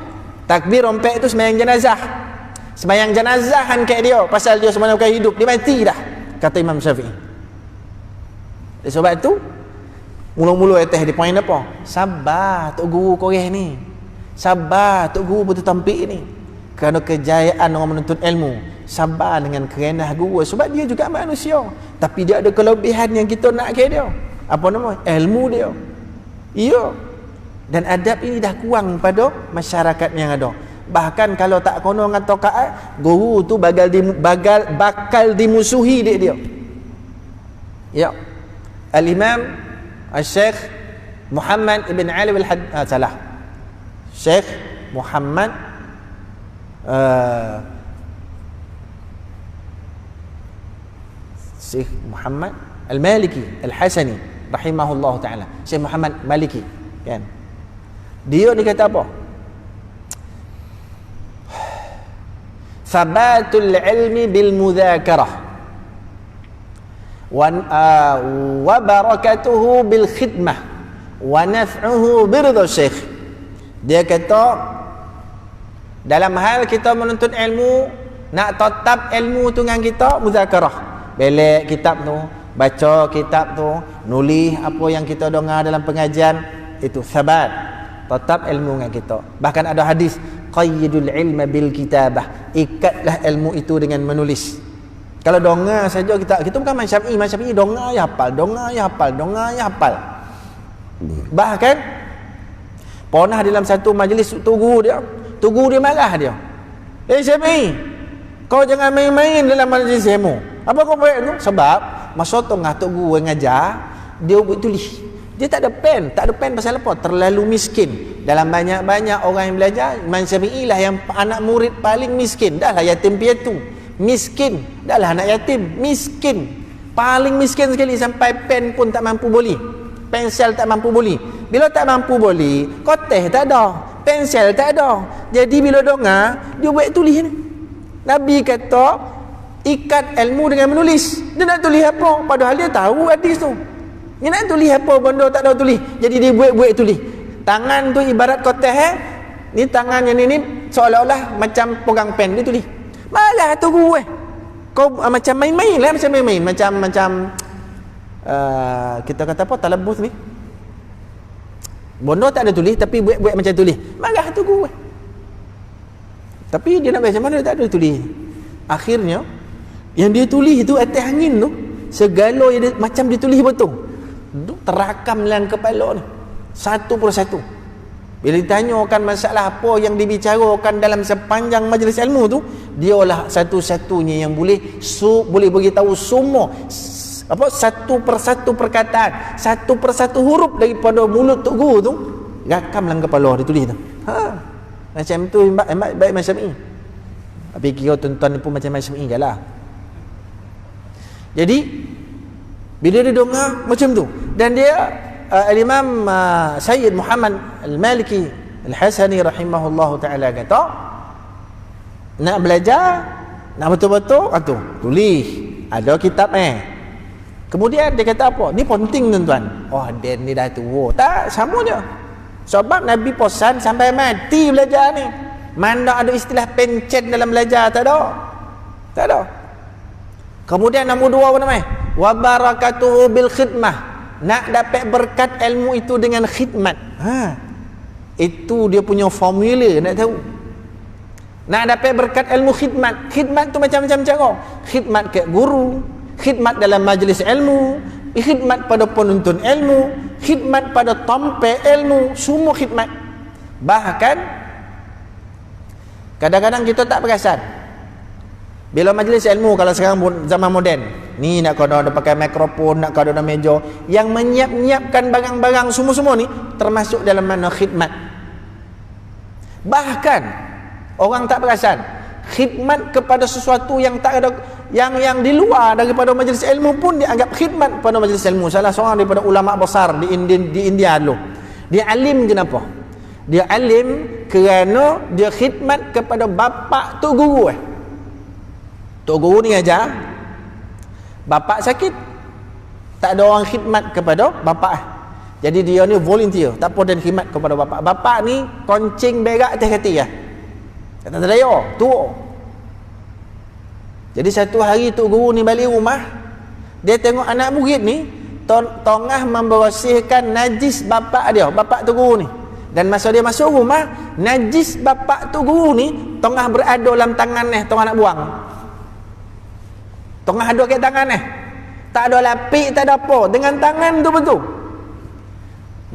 Takbir empat tu sembahyang jenazah. Sembahyang janazahan kat dia pasal dia sebenarnya bukan hidup, dia mati dah, kata Imam Syafi'i. Sebab tu mula-mula atas di poin apa? Sabar tok guru koreh ni. Sabar tok guru betul tampik ni. Kerana kejayaan orang menuntut ilmu, sabar dengan kerenah guru sebab dia juga manusia. Tapi dia ada kelebihan yang kita nak ke dia. Apa nama? Ilmu dia. Iya. Dan adab ini dah kurang pada masyarakat yang ada. Bahkan kalau tak kono dengan tokaat, guru tu bakal dimusuhi dia. Ya. Al-Imam Al-Syekh Muhammad ibn Ali salah. Syekh Muhammad Syekh Muhammad Al-Maliki Al-Hasani rahimahullah taala. Syekh Muhammad Maliki, kan? Dia kata apa? Sabatul ilmi bil mudzakarah wa barakatuhu bil khidmah wa naf'uhu biridha syekh. Dia kata dalam hal kita menuntut ilmu, nak tetap ilmu tu dengan kita mudzakarah, belek kitab tu, baca kitab tu, nulis apa yang kita dengar dalam pengajian, itu sabat, tetap ilmu dengan kita. Bahkan ada hadis, qayyidul ilma bil kitabah, ikatlah ilmu itu dengan menulis. Kalau dengar saja kita bukan Imam Syafi'i dengar ya hafal. Bahkan pernah dalam satu majlis tu guru dia marah dia. Syafi'i, kau jangan main-main dalam majlis ilmu. Apa kau buat tu? Sebab masa tengah tok guru ngajar, dia buat tulis. Dia tak ada pen pasal apa? Terlalu miskin. Dalam banyak-banyak orang yang belajar, Imam Syafi'i lah yang anak murid paling miskin. Dah lah yatim piatu, miskin. Dah lah anak yatim, miskin. Paling miskin sekali, sampai pen pun tak mampu beli, pensel tak mampu beli. Bila tak mampu beli, kotak tak ada, pensel tak ada. Jadi bila dengar, dia buat tulis ni. Nabi kata ikat ilmu dengan menulis. Dia nak tulis apa? Padahal dia tahu hadis tu. Dia nak tulis apa benda tak tahu tulis. Jadi dia buat tulis. Tangan tu ibarat kotak ni, tangan yang ni seolah-olah macam pegang pen, dia tulis. Malah tu guru kau macam main-main lah, macam kita kata apa, talabus ni. Benda tak ada tulis tapi buat macam tulis. Malah tu guru tapi dia nak baca mana tak ada tulis. Akhirnya yang dia tulis tu atas angin tu, segala yang dia, macam dia tulis betul, terakam dalam kepala ni satu persatu. Bila ditanyakan masalah apa yang dibicarakan dalam sepanjang majlis ilmu tu, dialah satu-satunya yang boleh beritahu semua satu persatu perkataan, satu persatu huruf daripada mulut tok guru tu, rakam dalam kepala dia tulis tu. Macam tu baik Imam Syafi'i. Tapi kira tuan-tuan pun macam Imam Syafi'i je lah. Jadi bila dia dengar macam tu, dan dia Al-Imam Sayyid Muhammad Al-Maliki Al-Hasani rahimahullahu ta'ala kata, nak belajar, nak betul-betul tulis, ada kitab Kemudian dia kata apa? Ni penting tuan-tuan. Dan ni dah tua. Tak, sama je. Sebab Nabi pesan sampai mati belajar ni. Mana ada istilah pencet dalam belajar? Tak ada. Kemudian nombor 2 apa namanya? Wa barakatuhu bil khidmah. Nak dapat berkat ilmu itu dengan khidmat. Itu dia punya formula, nak tahu. Nak dapat berkat ilmu khidmat. Khidmat tu macam-macam cara. Khidmat ke guru, khidmat dalam majlis ilmu, khidmat pada penuntun ilmu, khidmat pada tampai ilmu, semua khidmat. Bahkan kadang-kadang kita tak perasan. Bila majlis ilmu, kalau sekarang zaman moden ni, nak kau ada pakai mikrofon, nak kau ada meja, yang menyiapkan barang-barang semua-semua ni termasuk dalam mana khidmat. Bahkan orang tak perasan, khidmat kepada sesuatu yang tak ada, yang di luar daripada majlis ilmu pun dianggap khidmat pada majlis ilmu. Salah seorang daripada ulama besar di India dulu, dia alim. Kenapa dia alim? Kerana dia khidmat kepada bapa tok guru. Tok guru ni ajar, bapa sakit, tak ada orang khidmat kepada bapa. Jadi dia ni volunteer, tak apa, dan khidmat kepada bapa. Bapa ni koncing berak atas kaki ya. Kata daya, tua. Jadi satu hari tok guru ni balik rumah, dia tengok anak murid ni tengah membersihkan najis bapa dia, bapa tok guru ni. Dan masa dia masuk rumah, najis bapa tok guru ni tengah berada dalam tangan ni, tengah nak buang. Tengah ada kat tangan ni. Tak ada lapik, tak ada apa, dengan tangan tu betul.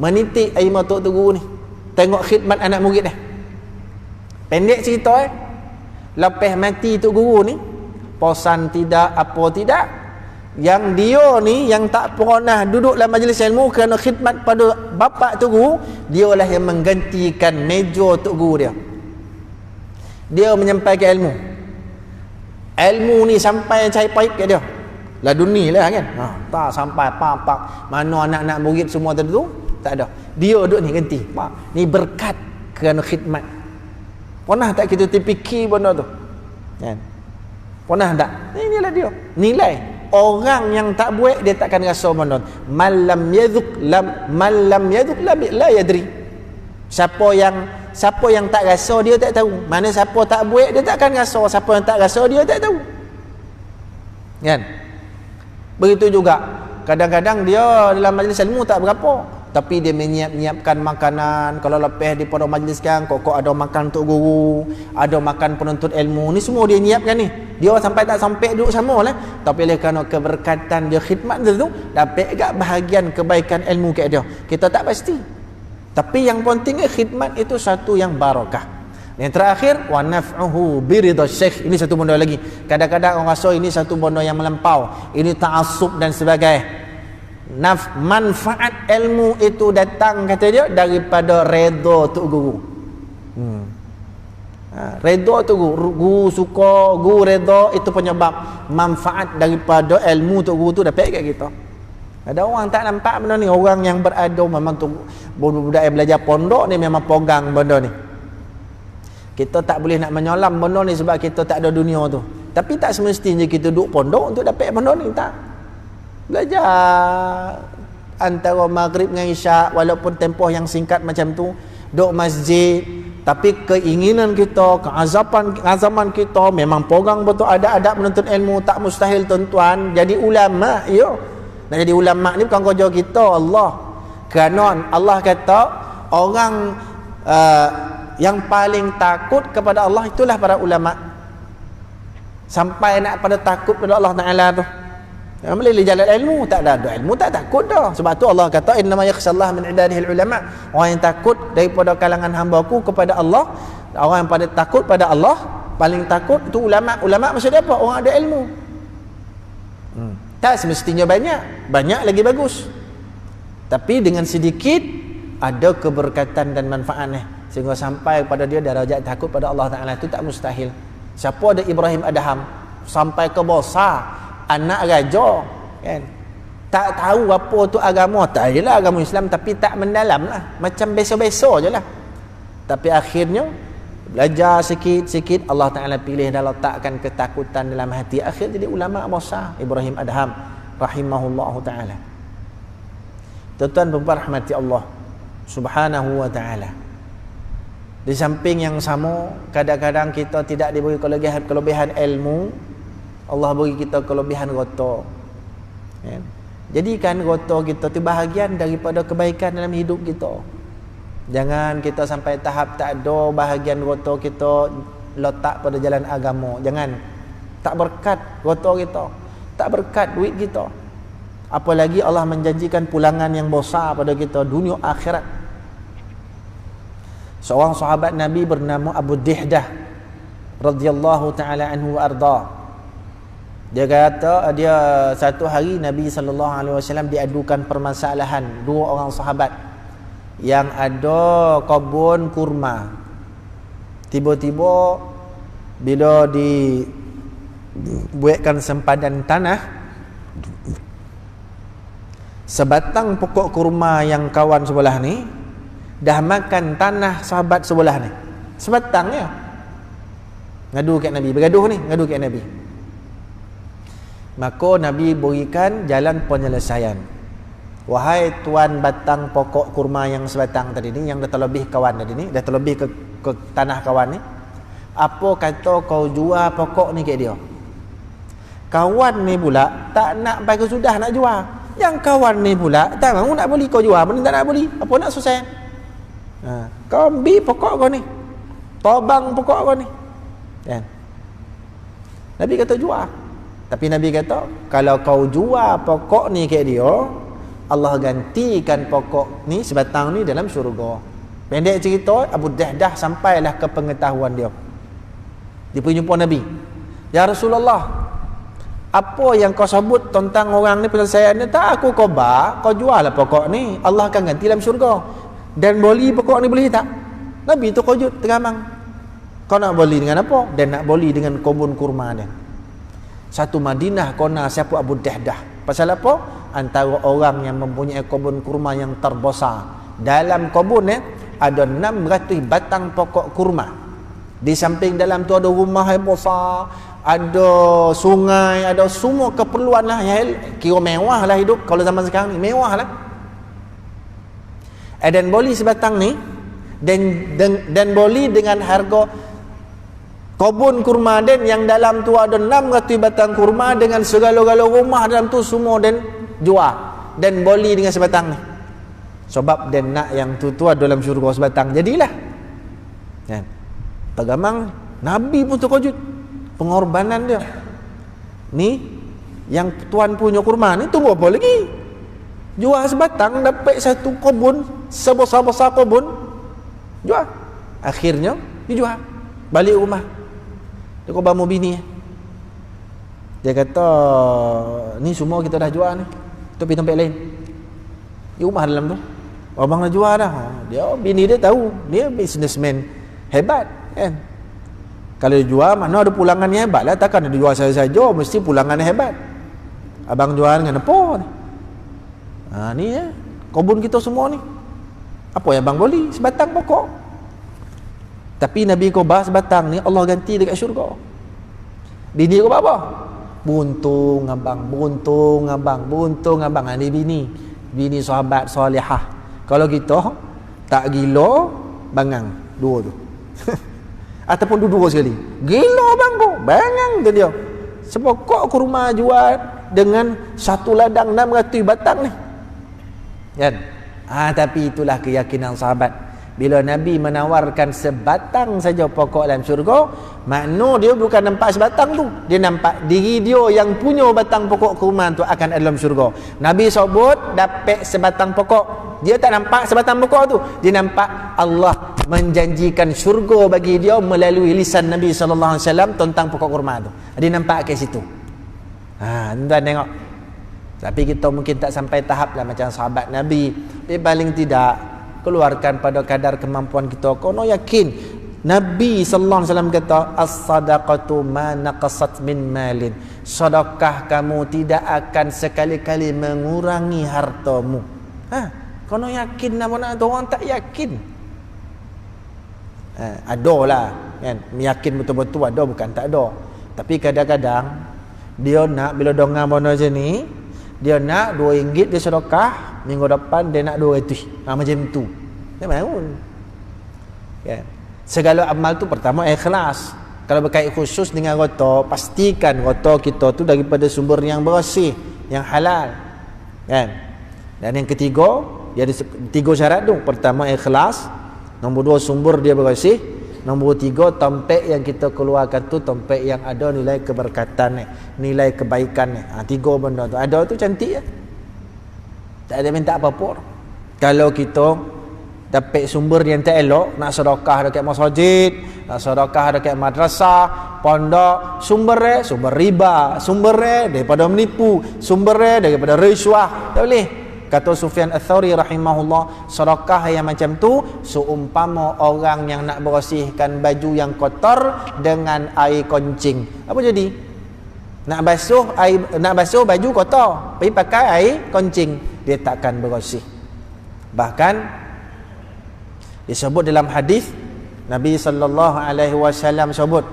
Menitik air mata tok guru ni, tengok khidmat anak murid dia. Pendek cerita lepas mati tok guru ni, posan tidak, apa tidak, yang dia ni yang tak pernah duduk dalam majlis ilmu kerana khidmat pada bapa tok guru, dialah yang menggantikan meja tok guru dia. Dia menyampaikan ilmu ni sampai cari paip kat dia. Lah dunia lah kan. Tak sampai pak mana anak-anak murid semua tu tak ada. Dia duduk ni ganti. Pak, ni berkat kerana khidmat. Pernah tak kita terfikir benda tu? Kan? Pernah tak? Inilah dia. Nilai. Orang yang tak buat dia takkan rasa benda. Malam yadhuk la yadri. Siapa yang tak rasa dia tak tahu. Mana siapa tak buat dia takkan rasa. Siapa yang tak rasa dia tak tahu. Kan? Begitu juga kadang-kadang dia dalam majlis ilmu tak berapa, tapi dia menyiapkan makanan. Kalau lepas di pada majlis kan, kok ada makan untuk guru, ada makan penuntut ilmu, ni semua dia nyiapkan ni. Dia sampai tak sampai duduk sama lah, tapi oleh kerana keberkatan dia khidmat tu, dapat agak bahagian kebaikan ilmu kat dia. Kita tak pasti, tapi yang pentingnya khidmat itu satu yang barakah. Yang terakhir, wa naf'uhu biridha syekh. Ini satu benda lagi. Kadang-kadang orang rasa ini satu benda yang melampau, ini ta'assub dan sebagainya. Manfaat ilmu itu datang, kata dia, daripada redha tok guru. Redha tok guru suka, guru redha, itu penyebab manfaat daripada ilmu tok guru tu dapat kat kita. Ada orang tak nampak benda ni. Orang yang berada memang tu budak yang belajar pondok ni memang pegang benda ni. Kita tak boleh nak menyolam benda ni sebab kita tak ada dunia tu. Tapi tak semestinya kita duduk pondok untuk dapat benda ni, tak. Belajar antara maghrib dengan isyak, walaupun tempoh yang singkat macam tu, duduk masjid, tapi keinginan kita, keazaman kita memang pegang betul adab-adab menuntut ilmu. Tak mustahil tuan-tuan jadi ulama. Ya, nak jadi ulama ni bukan kerja kita, Allah. Kerana Allah kata orang yang paling takut kepada Allah itulah para ulama. Sampai nak pada takut pada Allah Ta'ala tu, boleh jalan ilmu, tak ada ilmu tak takut dah. Sebab tu Allah kata innama yakhshallah min ibadihil ulama. Orang yang takut daripada kalangan hamba-Ku kepada Allah, orang yang pada takut pada Allah, paling takut tu ulama. Ulama maksud dia apa? Orang ada ilmu. Tak semestinya banyak lagi bagus, tapi dengan sedikit ada keberkatan dan manfaatnya, sehingga sampai pada dia darajat takut pada Allah Ta'ala. Itu tak mustahil. Siapa ada Ibrahim Adham sampai ke besar, anak raja kan, tak tahu apa tu agama, tak adalah agama Islam, tapi tak mendalam lah, macam biasa-biasa je lah. Tapi akhirnya belajar sikit-sikit, Allah Ta'ala pilih dan letakkan ketakutan dalam hati. Akhir jadi ulama besar Ibrahim Adham rahimahullahu ta'ala. Tuan-tuan berrahmati Allah Subhanahu wa ta'ala. Di samping yang sama, kadang-kadang kita tidak diberi kelebihan ilmu, Allah beri kita kelebihan rota. Jadikan rota kita itu bahagian daripada kebaikan dalam hidup kita. Jangan kita sampai tahap tak ada bahagian rota kita letak pada jalan agama. Jangan. Tak berkat rota kita, tak berkat duit kita. Apalagi Allah menjanjikan pulangan yang besar pada kita dunia akhirat. Seorang sahabat Nabi bernama Abu Dihdah radhiyallahu taala anhu wa arda. Dia kata, dia satu hari Nabi sallallahu alaihi wasallam diadukan permasalahan dua orang sahabat yang ada kebun kurma. Tiba-tiba bila dibuatkan sempadan tanah, sebatang pokok kurma yang kawan sebelah ni dah makan tanah sahabat sebelah ni. Sebatangnya. Ngadu kat Nabi, bergaduh ni, ngadu kat Nabi. Maka Nabi berikan jalan penyelesaian. Wahai tuan batang pokok kurma yang sebatang tadi ni, yang dah terlebih kawan tadi ni, dah terlebih ke tanah kawan ni, apa kata kau jual pokok ni kat dia? Kawan ni pula tak nak bagi sudah nak jual. Yang kawan ni pula tak mahu nak beli, kau jual, mana tak nak beli, apa nak susah? Kau ambil pokok kau ni, tobang pokok kau ni, kan? Nabi kata jual. Tapi Nabi kata kalau kau jual pokok ni kat dia, Allah gantikan pokok ni, sebatang ni dalam syurga. Pendek cerita, Abu Dahdah sampailah ke pengetahuan dia. Dia pergi jumpa Nabi. Ya Rasulullah, apa yang kau sebut tentang orang ni penyelesaian ni, tak aku khabar, kau jual lah pokok ni, Allah akan ganti dalam syurga. Dan beli pokok ni boleh tak? Nabi tu kejut, teramang. Kau nak beli dengan apa? Dan nak beli dengan kebun kurma dia. Satu Madinah kona siapa Abu Dahdah. Pasal apa? Antara orang yang mempunyai kebun kurma yang terbesar. Dalam kebun ada 600 batang pokok kurma. Di samping dalam tu ada rumah yang besar, ada sungai, ada semua keperluan lah. Kira mewah lah hidup kalau zaman sekarang ni, mewah lah. Dan beli sebatang ni, dan beli dengan harga kebun kurma den yang dalam tu ada 600 batang kurma dengan segala-gala rumah dalam tu semua, dan jual dan beli dengan sebatang ni. Sebab den nak yang tu ada dalam syurga sebatang, jadilah. Kan? Tagamang Nabi pun terkejut pengorbanan dia. Ni yang tuan punya kurma ni tunggu apa lagi? Jual sebatang dapat satu kebun, sebesar-besar kebun. Jual. Akhirnya dijual. Balik rumah. Dia kau bangun bini. Dia kata, ni semua kita dah jual ni, tapi tempat lain. Di rumah dalam tu, abang dah jual dah. Dia, bini dia tahu, dia businessman hebat, kan? Kalau dia jual, mana ada pulangan yang hebat lah. Takkan dia jual saja-saja, mesti pulangan yang hebat. Abang jual dengan apa ni? Ni kebun kita semua ni. Apa yang abang beli? Sebatang pokok. Tapi Nabi kau bahas batang ni Allah ganti dekat syurga. Bini kau apa? Buntung abang, buntung abang, buntung abang. Ni bini sahabat salihah. Kalau kita tak gila, bangang dua tu. Ataupun dua sekali. Gila bang kau, bangang tu dia. Sepokok kurma jual dengan satu ladang 600 batang ni. Kan? Tapi itulah keyakinan sahabat. Bila Nabi menawarkan sebatang saja pokok dalam syurga, makna dia bukan nampak sebatang tu, dia nampak diri dia yang punya batang pokok kurma tu akan ada dalam syurga. Nabi sebut dapat sebatang pokok, dia tak nampak sebatang pokok tu, dia nampak Allah menjanjikan syurga bagi dia melalui lisan Nabi sallallahu alaihi wasallam tentang pokok kurma tu. Dia nampak kat situ. Tuan tengok. Tapi kita mungkin tak sampai tahap lah macam sahabat Nabi. Tapi paling tidak keluarkan pada kadar kemampuan kita. Kono yakin Nabi sallallahu alaihi wasallam kata, as-sadaqatu ma naqasat min malin. Sedekah kamu tidak akan sekali-kali mengurangi hartamu. Kono yakin nama nak orang tak yakin. Adalah kan, yakin betul-betul ada, bukan tak ada. Tapi kadang-kadang dia nak bila dengar benda macam ni, dia nak RM2 dia sedekah, minggu depan dia nak RM200. Macam tu. Dia mahu. Kan? Segala amal tu pertama ikhlas. Kalau berkait khusus dengan harta, pastikan harta kita tu daripada sumber yang bersih, yang halal. Kan? Dan yang ketiga, dia ada 3 syarat tu. Pertama ikhlas, nombor 2 sumber dia bersih, nombor 3 tempat yang kita keluarkan tu tempat yang ada nilai keberkatan, nilai kebaikan. 3 benda tu. Ada tu cantik ya. Tak ada minta apa-apa. Kalau kita dapat sumber yang tak elok, nak sedekah dekat masjid, nak sedekah dekat madrasah, pondok, sumber riba, sumber daripada menipu, sumber daripada risuah, tak boleh. Kata Sufyan Ats-Tsauri rahimahullah, sedekah yang macam tu seumpama orang yang nak bersihkan baju yang kotor dengan air kencing. Apa jadi? Nak basuh baju kotor, pergi pakai air kencing, dia takkan bersih. Bahkan disebut dalam hadis Nabi sallallahu alaihi wasallam sebut,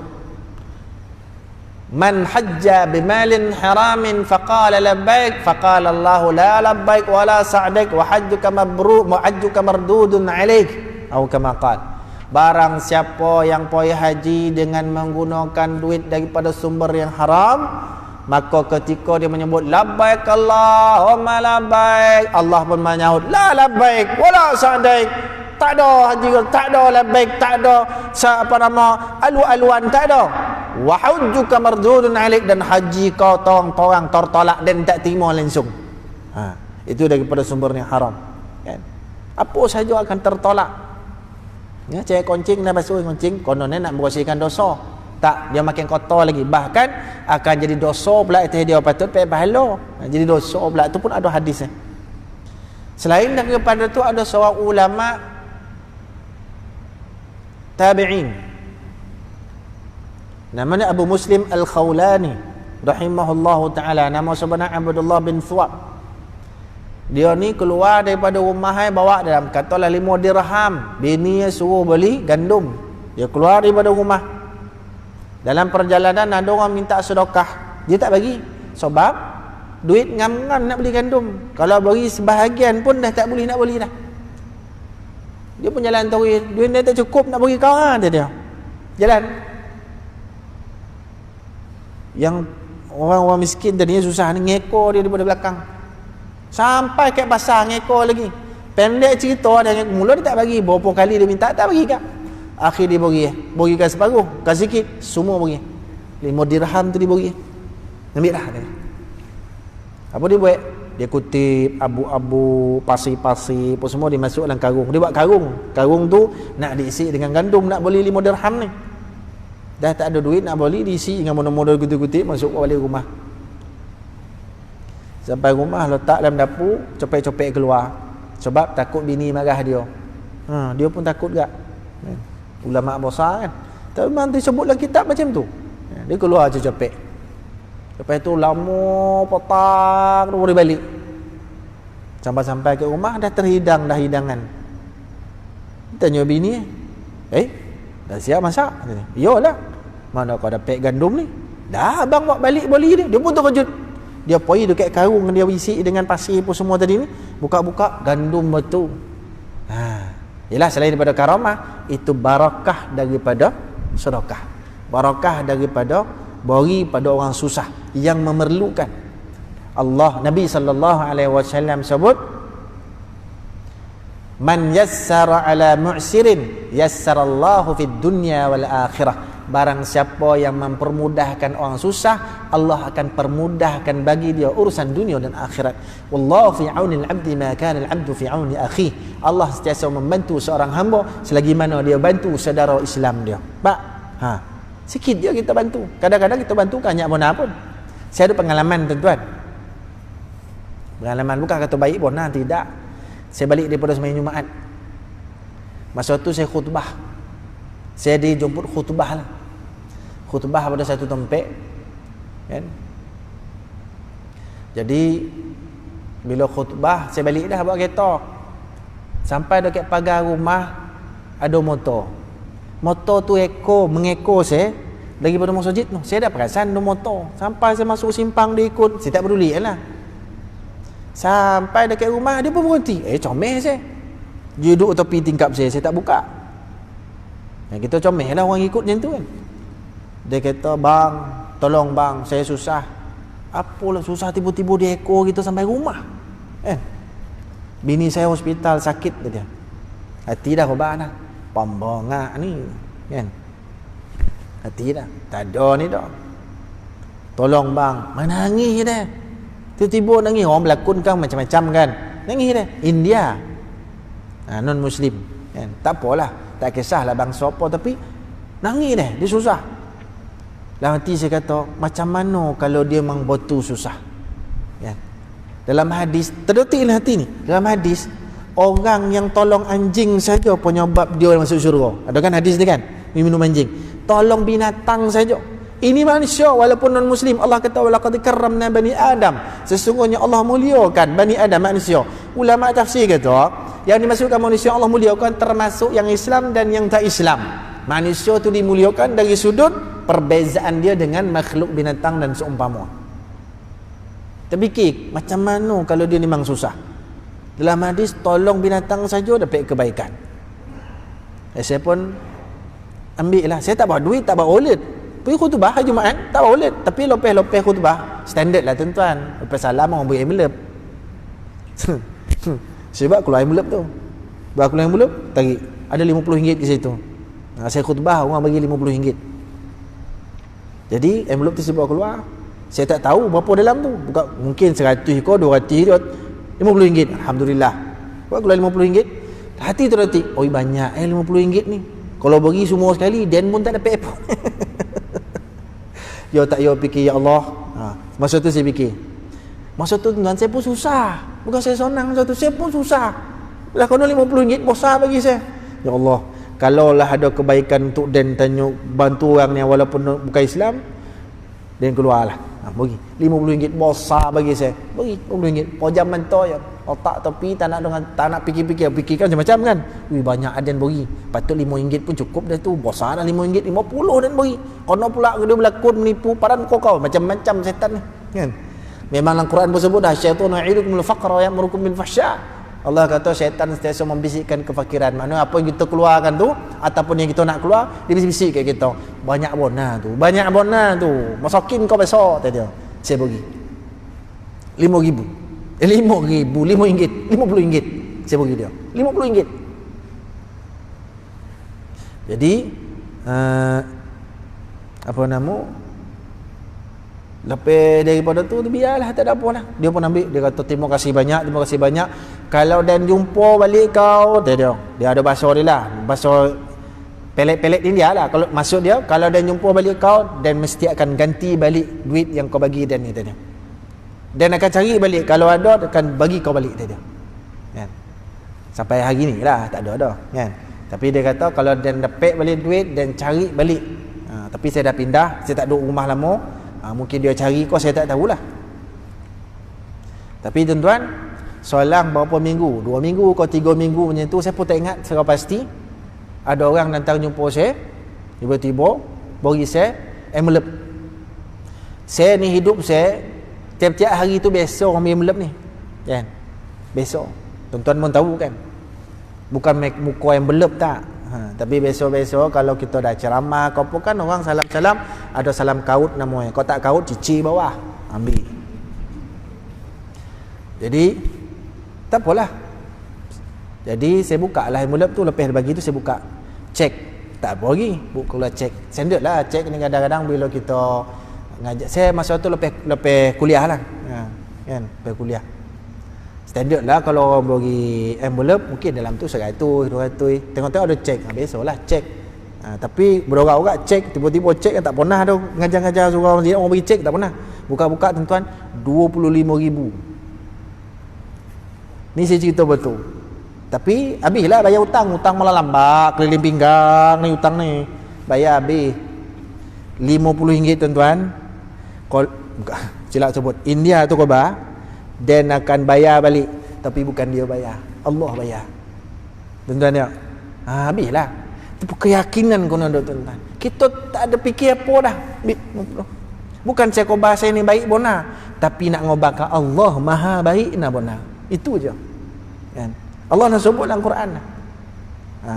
man hajja bimalin haramin faqala labbaik faqala Allah la labbaik wala sa'daik wa hajjuka mabrur wa hajjuka mardudun alaik, atau kama qala, barang siapa yang pergi haji dengan menggunakan duit daripada sumber yang haram, maka ketika dia menyebut labbaik Allahumma labbaik, Allah pun menyahut la labbaik wala sa'daik, tak ada haji, tak ada labbaik, tak ada alu-aluan, tak ada. Wa hujjuka mardudun alaik, dan haji kau torang tertolak dan tak terima langsung. Itu daripada sumbernya haram, kan? Apa saja akan tertolak. Ya, cek kencing dan basuh kencing, kononnya nak bersihkan dosa. Tak, dia makin kotor lagi. Bahkan akan jadi dosa pula atas dia, patut payah pahala. Jadi dosa pula, itu pun ada hadisnya. Selain daripada tu, ada seorang ulama tabi'in, namanya Abu Muslim Al-Khawlani rahimahullahu ta'ala. Nama sebenar Abdullah bin Thuwab. Dia ni keluar daripada rumah, bawa dalam katalah 5 dirham. Bini suruh beli gandum, dia keluar daripada rumah. Dalam perjalanan ada orang minta sedekah, dia tak bagi. Sebab duit ngam-ngam nak beli gandum. Kalau bagi sebahagian pun dah tak boleh nak beli dah. Dia pun jalan tahu, duit dia tak cukup nak bagi kau, dia jalan. Yang orang-orang miskin tadinya susah ni, ngekor dia daripada belakang sampai kat pasar, ngekor lagi. Pendek cerita, dia mula dia tak bagi, berapa kali dia minta tak bagi kak. Akhir dia bagi kan separuh, kan sikit, semua bagi 5 dirham tu dia bagi, ambil dah dia. Apa dia buat? Dia kutip abu-abu, pasir-pasir, apa semua dia masuk dalam karung. Dia buat karung tu nak diisi dengan gandum, nak beli 5 dirham ni. Dah tak ada duit nak beli, diisi dengan model-model kutip-kutip, masuk balik rumah. Sampai rumah letak dalam dapur, copek-copek keluar. Sebab takut bini marah dia. Dia pun takut gak. Ulama besar kan. Tapi memang disebut dalam kitab macam tu. Dia keluar copek. Lepas tu lama petang dia balik. Sampai ke rumah dah terhidang dah hidangan. Tanya bini, dah siap masak? Iyalah. Mana kau dapat gandum ni? Dah abang buat balik beli dia. Dia pun terkejut. Dia pergi dekat karung dia isi dengan pasir pun semua tadi ni. Buka-buka gandum betul. Yalah, selain daripada karamah, itu barakah daripada sedekah. Barakah daripada bagi pada orang susah yang memerlukan. Nabi sallallahu alaihi wasallam sebut, man yassara ala mu'sirin yassarallahu fid dunya wal akhirah. Barang siapa yang mempermudahkan orang susah, Allah akan permudahkan bagi dia urusan dunia dan akhirat. Wallahu fi aunil 'abdi ma kana al-'abdu fi auni akhihi. Allah sentiasa membantu seorang hamba selagi mana dia bantu saudara Islam dia. Pak, sikit je kita bantu. Kadang-kadang kita bantu kan banyak mana pun. Saya ada pengalaman tuan-tuan. Pengalaman bukan kata baik pun, tidak. Saya balik daripada sembahyang Jumaat. Masa tu saya khutbah. Saya dijemput khutbah lah. Khutbah pada satu tempat, kan? Jadi bila khutbah, saya balik dah bawa kereta. Sampai dekat pagar rumah ada motor. Motor tu mengekor saya daripada masjid tu. Saya dah perasan ada motor. Sampai saya masuk simpang dia ikut, saya tak peduli lah. Sampai dekat rumah dia pun berhenti. Comel saya. Dia duduk tepi tingkap saya tak buka. Kita comel lah orang ikut macam tu kan. Dia kata, bang, tolong bang, saya susah. Apalah susah tiba-tiba dia ekor kita sampai rumah, kan? Bini saya hospital sakit dia. Hati dah korban dah. Pembongak ni, kan? Hati dah. Tak ada ni dah. Tolong bang. Menangis dah. Tiba-tiba nangis. Orang berlakon kan macam-macam kan. Nangis dah. India. Non Muslim, kan? Tak apalah. Tak kisahlah bangsa apa, tapi nangis dah. Dia susah. Dalam hati saya kata, macam mana kalau dia memang betul susah, kan? Dalam hadis, terdetiklah hati ni. Dalam hadis, orang yang tolong anjing saja penyebab dia masuk syurga. Ada kan hadis ni kan? Minum anjing. Tolong binatang saja. Ini manusia walaupun non muslim. Allah kata walaqad karramna bani Adam. Sesungguhnya Allah muliakan bani Adam, manusia. Ulama tafsir kata, yang dimaksudkan manusia Allah muliakan termasuk yang Islam dan yang tak Islam. Manusia tu dimuliakan dari sudut perbezaan dia dengan makhluk binatang dan seumpama. Terfikir macam mana kalau dia memang susah. Dalam hadis tolong binatang saja dapat kebaikan. Saya pun ambil lah. Saya tak bawa duit, tak bawa wallet. Pergi khutbah hari Jumaat, tak bawa wallet. Tapi lepas khutbah, standard lah tuan-tuan. Lepas salam orang beri envelope. Sebab keluar envelope tu. Baru keluar envelope, tarik. Ada RM50 ke situ. Saya khutbah, orang bagi RM50. Jadi envelope tu saya bawa keluar. Saya tak tahu berapa dalam tu. Bukan, mungkin 100 ke 200 kot. RM50. Alhamdulillah. Baru keluar RM50. Hati terdetik, oh banyak RM50 ni. Kalau bagi semua sekali, Dan pun tak dapat apa. Yo tak yo fikir, ya Allah. Masa tu saya fikir. Masa tu tuan saya pun susah. Bukan saya senang masa tu, saya pun susah. Lah kono RM50 besar bagi saya. Ya Allah, kalaulah ada kebaikan untuk Dan tanya bantu orang ni walaupun bukan Islam, Dan keluarlah. Bagi RM50 besar bagi saya. Bagi RM50. Pojam mentah ya. Otak tepi tak nak fikir-fikir. Fikirkan macam-macam kan. Wih banyak Dan bagi. Patut RM5 pun cukup dah tu. Besar dah RM5. 50 Dan bagi. Kono pula dia berlakon menipu padan kau macam-macam setan ni. Kan? Memang dalam Quran pun sebut dah syaitan ya'idukumul faqra wa ya'murukum bil fahsya. Allah kata syaitan sentiasa membisikkan kefakiran. Maknanya apa yang kita keluarkan tu ataupun yang kita nak keluar, dia bisik-bisik kat kita. Banyak bona tu. Masakin kau besar tadi. Saya bagi RM5,000. RM5,000. Saya bagi dia RM50. Jadi apa nama? Lepas daripada tu biarlah, tak ada apa lah. Dia pun ambil, dia kata terima kasih banyak. Kalau Dan jumpa balik kau, dia ada bahasa dia lah, bahasa pelet-pelet dia lah. Kalau maksud dia, kalau Dan jumpa balik kau, Dan mesti akan ganti balik duit yang kau bagi Dan ni tadi. Dan akan cari balik, kalau ada akan bagi kau balik tadi. Kan? Sampai hari ni lah tak ada kan. Tapi dia kata kalau Dan dapat balik duit, Dan cari balik. Tapi saya dah pindah, saya tak duduk rumah lama. Mungkin dia cari kau, saya tak tahulah. Tapi tuan-tuan, selang berapa minggu, 2 minggu ke 3 minggu macam tu, saya pun tak ingat secara pasti. Ada orang datang jumpa saya, tiba-tiba bagi saya envelope. Saya ni hidup saya tiap-tiap hari tu biasa orang ambil envelope ni kan. Biasa. Tuan-tuan pun tahu kan. Bukan muka envelope tak. Tapi besok-besok kalau kita dah ceramah kau pun kan orang salam-salam ada salam kaut namanya. Kau tak kaut cici bawah ambil. Jadi tak apalah. Jadi saya buka lah envelope tu, lepas bagi tu saya buka. Cek. Tak apa lagi. Buka cek. Standard lah cek ni kadang-kadang bila kita ngajak. Saya masa tu lepas kuliah lah. Kan, lepas kuliah. Standard lah kalau orang bagi envelope mungkin dalam tu 100, 200. Tengok-tengok ada cek. Biasalah cek. Tapi berorak-orak cek, tiba-tiba cek kan tak pernah ada ngajar-ngajar suruh orang bagi cek, tak pernah. Buka-buka tuan-tuan RM25,000. Ni saya cerita betul. Tapi habislah bayar hutang malah lambat, keliling pinggang ni hutang ni. Bayar habis. RM50 tuan-tuan. Silap sebut. India tu khabar. Dan akan bayar balik. Tapi bukan dia bayar, Allah bayar. Tuan-tuan tengok. Habislah. Itu keyakinan kau nak tuan-tuan. Kita tak ada fikir apa dah. Bukan saya khabar saya ni baik bona, tapi nak ngobarkan Allah maha baik nak bona. Itu je kan? Allah nak sebut dalam Quran.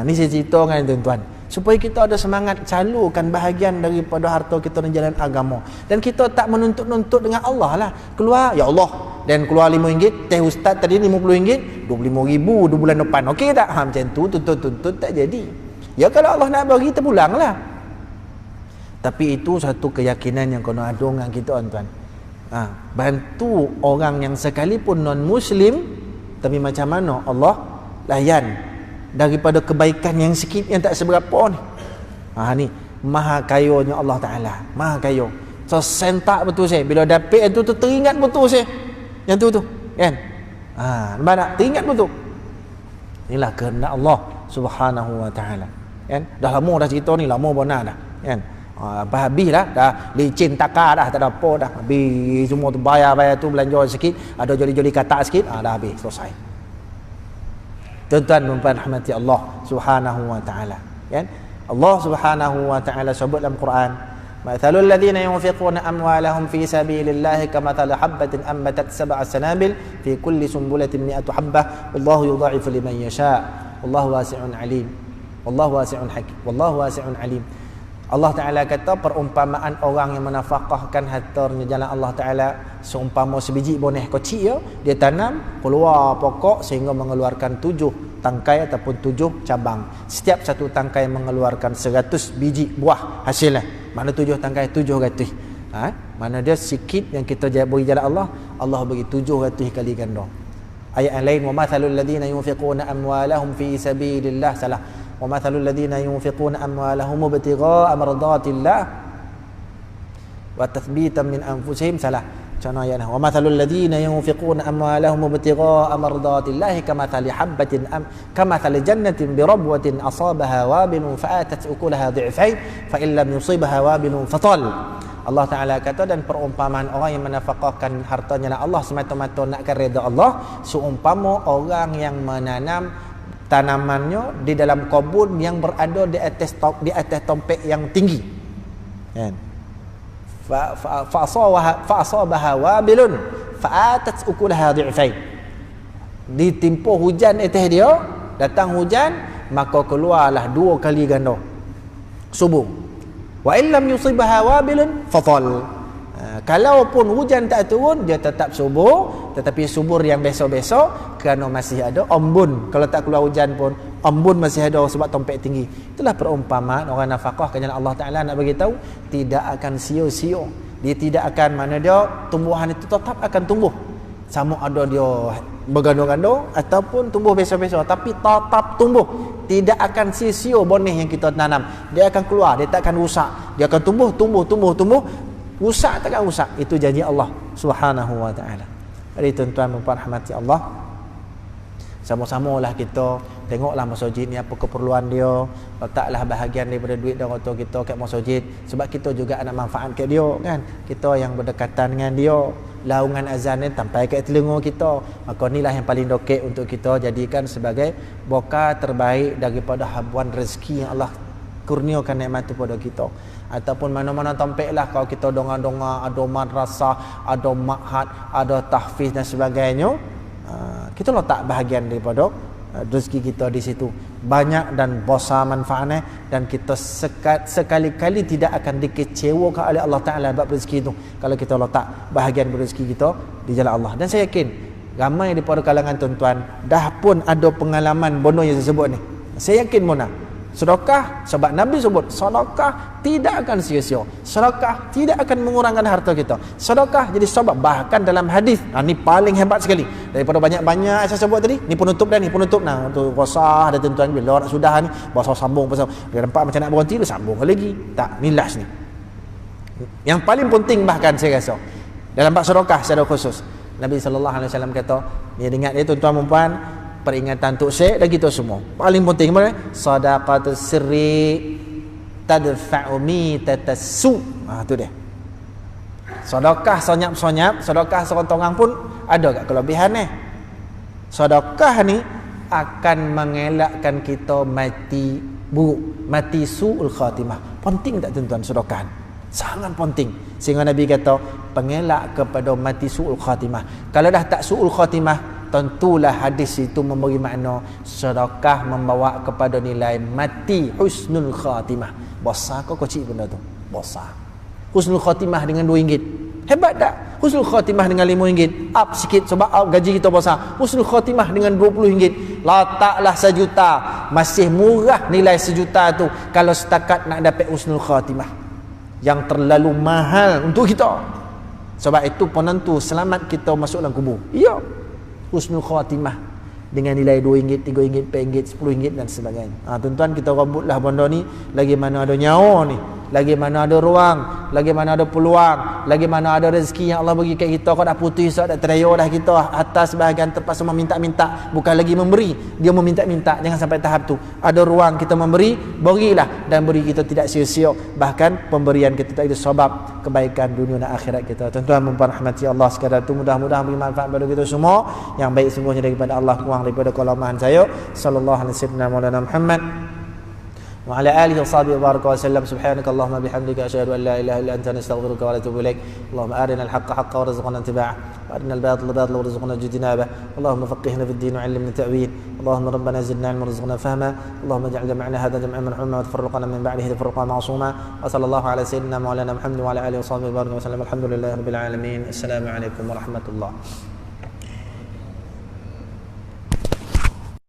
Ni saya cerita dengan tuan-tuan supaya kita ada semangat salurkan bahagian daripada harta kita dalam jalan agama. Dan kita tak menuntut-nuntut dengan Allah lah. Keluar, ya Allah, dan keluar RM5, teh ustaz tadi RM50, RM25,000 2 bulan depan. Okey tak? Macam tu tuntut-tuntut tak jadi. Ya kalau Allah nak bagi terpulang lah. Tapi itu satu keyakinan yang kena ada dengan kita tuan-tuan. Bantu orang yang sekalipun non-Muslim, tapi macam mana Allah layan daripada kebaikan yang sikit yang tak seberapa ni. Ni maha kayanya Allah Ta'ala, maha kaya. So sentak betul saya bila dapat yang tu teringat betul saya yang tu kan? Nampak tak? Teringat betul. Inilah kehendak Allah Subhanahu wa taala. Kan? Dah lama dah cerita ni, lama benar dah. Kan? Habis dah licin takar dah, tak ada apa dah. Habis semua tu bayar tu, belanja sikit, ada joli-joli kata sikit, dah habis, selesai. Tuan-tuan rahmati Allah Subhanahu wa taala. Kan? Allah Subhanahu wa taala sebut dalam Quran, "Mathalul ladzina yunfiquna amwalahum fi sabilillahi kamathali habbatin ambatat sab'a sanabil fi kulli sumbulatin mi'atu habbah wallahu yudha'ifu liman yasha' wallahu wasi'un 'alim." Wallahu wasi'un hakim. Wallahu wasi'un 'alim. Allah Ta'ala kata perumpamaan orang yang menafkahkan hartanya jalan Allah Ta'ala seumpama sebiji boneh kecil, dia tanam keluar pokok sehingga mengeluarkan 7 tangkai ataupun 7 cabang. Setiap satu tangkai mengeluarkan 100 biji buah hasilnya. Mana 7 tangkai 700. Mana dia sikit yang kita beri jalan Allah, Allah bagi 700 kali ganda. Ayat yang lain, wa mathalul ladzina yunfiquna amwalahum fi sabilillah, salah. وَمَثَلُ الَّذِينَ يُنْفِقُونَ أَمْوَالَهُمْ ابْتِغَاءَ مَرْضَاتِ اللَّهِ وَتَثْبِيتًا مِنْ أَنْفُسِهِمْ salah. Contoh ayatnya, وَمَثَلُ الَّذِينَ يُنْفِقُونَ أَمْوَالَهُمْ ابْتِغَاءَ مَرْضَاتِ اللَّهِ كَمَثَلِ جَنَّةٍ بِرَبْوَةٍ أَصَابَهَا وَابِلٌ فَآتَتْ أُكُلَهَا ضِعْفَيْنِ فَإِنْ لَمْ يُصِبْهَا وَابِلٌ فَطَلٌّ. Allah Ta'ala kata, dan perumpamaan orang yang menafkahkan hartanya Allah semata-mata nakkan redha Allah, seumpama orang yang menanam tanamannya di dalam kebun yang berada di atas tompek yang tinggi. Kan? Fa'asabaha wabilun fa'atat ukulaha dhi'fain. Ditimpa hujan atas dia, datang hujan, maka keluarlah 2 kali ganda. Subur. Wa illam yusibha wabilun fatal. Kalau pun hujan tak turun, dia tetap subur, tetapi subur yang besok-besok kerana masih ada embun. Kalau tak keluar hujan pun embun masih ada sebab tompek tinggi. Itulah perumpamaan orang nafkah kerana Allah Ta'ala nak bagi tahu tidak akan sia-sia. Dia tidak akan, mana dia tumbuhan itu tetap akan tumbuh. Sama ada dia berganda-ganda ataupun tumbuh besok-besok, tapi tetap tumbuh. Tidak akan sia-sia benih yang kita tanam. Dia akan keluar, dia tak akan rusak. Dia akan tumbuh. Rusak takkan rusak. Itu janji Allah Subhanahu wa taala. Jadi tuan-tuan dan puan rahmati Allah, sama-samalah kita tengoklah masjid ni apa keperluan dia, letaklah bahagian daripada duit dan harta kita kat masjid, sebab kita juga ada manfaat kat dia kan. Kita yang berdekatan dengan dia, laungan azan ni sampai kat telinga kita, maka inilah yang paling dokek untuk kita jadikan sebagai berkah terbaik daripada habuan rezeki yang Allah kurniakan nikmat itu pada kita. Ataupun mana-mana tampik lah, kalau kita donga-donga, ada madrasah, ada ma'had, ada tahfiz dan sebagainya, kita letak bahagian daripada rezeki kita di situ. Banyak dan besar manfaatnya, dan kita sekali-kali tidak akan dikecewakan oleh Allah Ta'ala bab rezeki itu kalau kita letak bahagian rezeki kita di jalan Allah. Dan saya yakin ramai daripada kalangan tuan-tuan dah pun ada pengalaman benda yang saya sebut ni. Saya yakin mana sedekah, sebab Nabi sebut sedekah tidak akan sia-sia, sedekah tidak akan mengurangkan harta kita, sedekah jadi sebab. Bahkan dalam hadis, ni paling hebat sekali daripada banyak-banyak saya sebut tadi, ni penutup untuk puasa. Ada tuan-tuan bila orang sudah ni puasa sambung pasal dia nampak macam nak berhenti, dia sambung lagi. Tak, ni last ni yang paling penting. Bahkan saya rasa dalam bab sedekah secara khusus Nabi SAW kata, ni ingat dia tuan-tuan dan puan, peringatan untuk saya dan kita semua. Paling penting mana? Sadaqatus sirri tadfa'u mitatassu. Tu dia. Sedekah senyap-senyap, sedekah seorang pun ada kat kelebihan ni. Sedekah ni akan mengelakkan kita mati buruk, mati su'ul khatimah. Penting tak tuan-tuan sedekah? Sangat penting. Sehingga Nabi kata pengelak kepada mati su'ul khatimah. Kalau dah tak su'ul khatimah, tentulah hadis itu memberi makna sedekah membawa kepada nilai mati husnul khatimah. Besar kau kecil benda tu? Besar. Husnul khatimah dengan RM2. Hebat tak? Husnul khatimah dengan RM5. Up sikit sebab gaji kita besar. Husnul khatimah dengan RM20. Letaklah 1 juta. Masih murah nilai 1 juta tu kalau setakat nak dapat husnul khatimah. Yang terlalu mahal untuk kita. Sebab itu penentu selamat kita masuk dalam kubur. Ya. Husnul khatimah dengan nilai RM2, RM3, RM4, RM10 dan sebagainya. Tuan-tuan, kita rebutlah benda ni lagi mana ada nyawa ni. lagi mana ada ruang, lagi mana ada peluang, lagi mana ada rezeki yang Allah bagi kat kita. Kau dah putus, dah terayo dah kita atas bahagian terpaksa meminta-minta, bukan lagi memberi, dia meminta-minta. Jangan sampai tahap tu. Ada ruang kita memberi, berilah, dan beri kita tidak sia-sia. Bahkan pemberian kita itu sebab kebaikan dunia dan akhirat kita. Tuan-tuan memperrahmati Allah sekadar tu, mudah-mudahan beri manfaat pada kita semua. Yang baik sungguhnya daripada Allah, kurang daripada kelemahan saya. Sallallahu alaihi wasallam Muhammad wa ala alihi wa sahbihi wa baraka wa sallam. Subhanakallahumma bihamdika asyhadu an la ilaha illa anta nastaghfiruka wa natubu ilaik. Allahumma arina al-haqqa haqqan warzuqna ittiba'ah wa arina al-batila batilan warzuqna ijtinabah. Allahumma faqihna fid din wa 'allimna ta'wil. Allahumma rabbana zidna 'ilman warzuqna fahma. Allahumma ij'al jam'ana hadha jam'an marhuma wa tafarraqana min ba'dihi tafarruqan ma'suma. Wa sallallahu ala sayyidina maulana Muhammad wa ala alihi wa sahbihi wa baraka wa sallam. Alhamdulillahi rabbil alamin. Assalamu alaikum warahmatullahi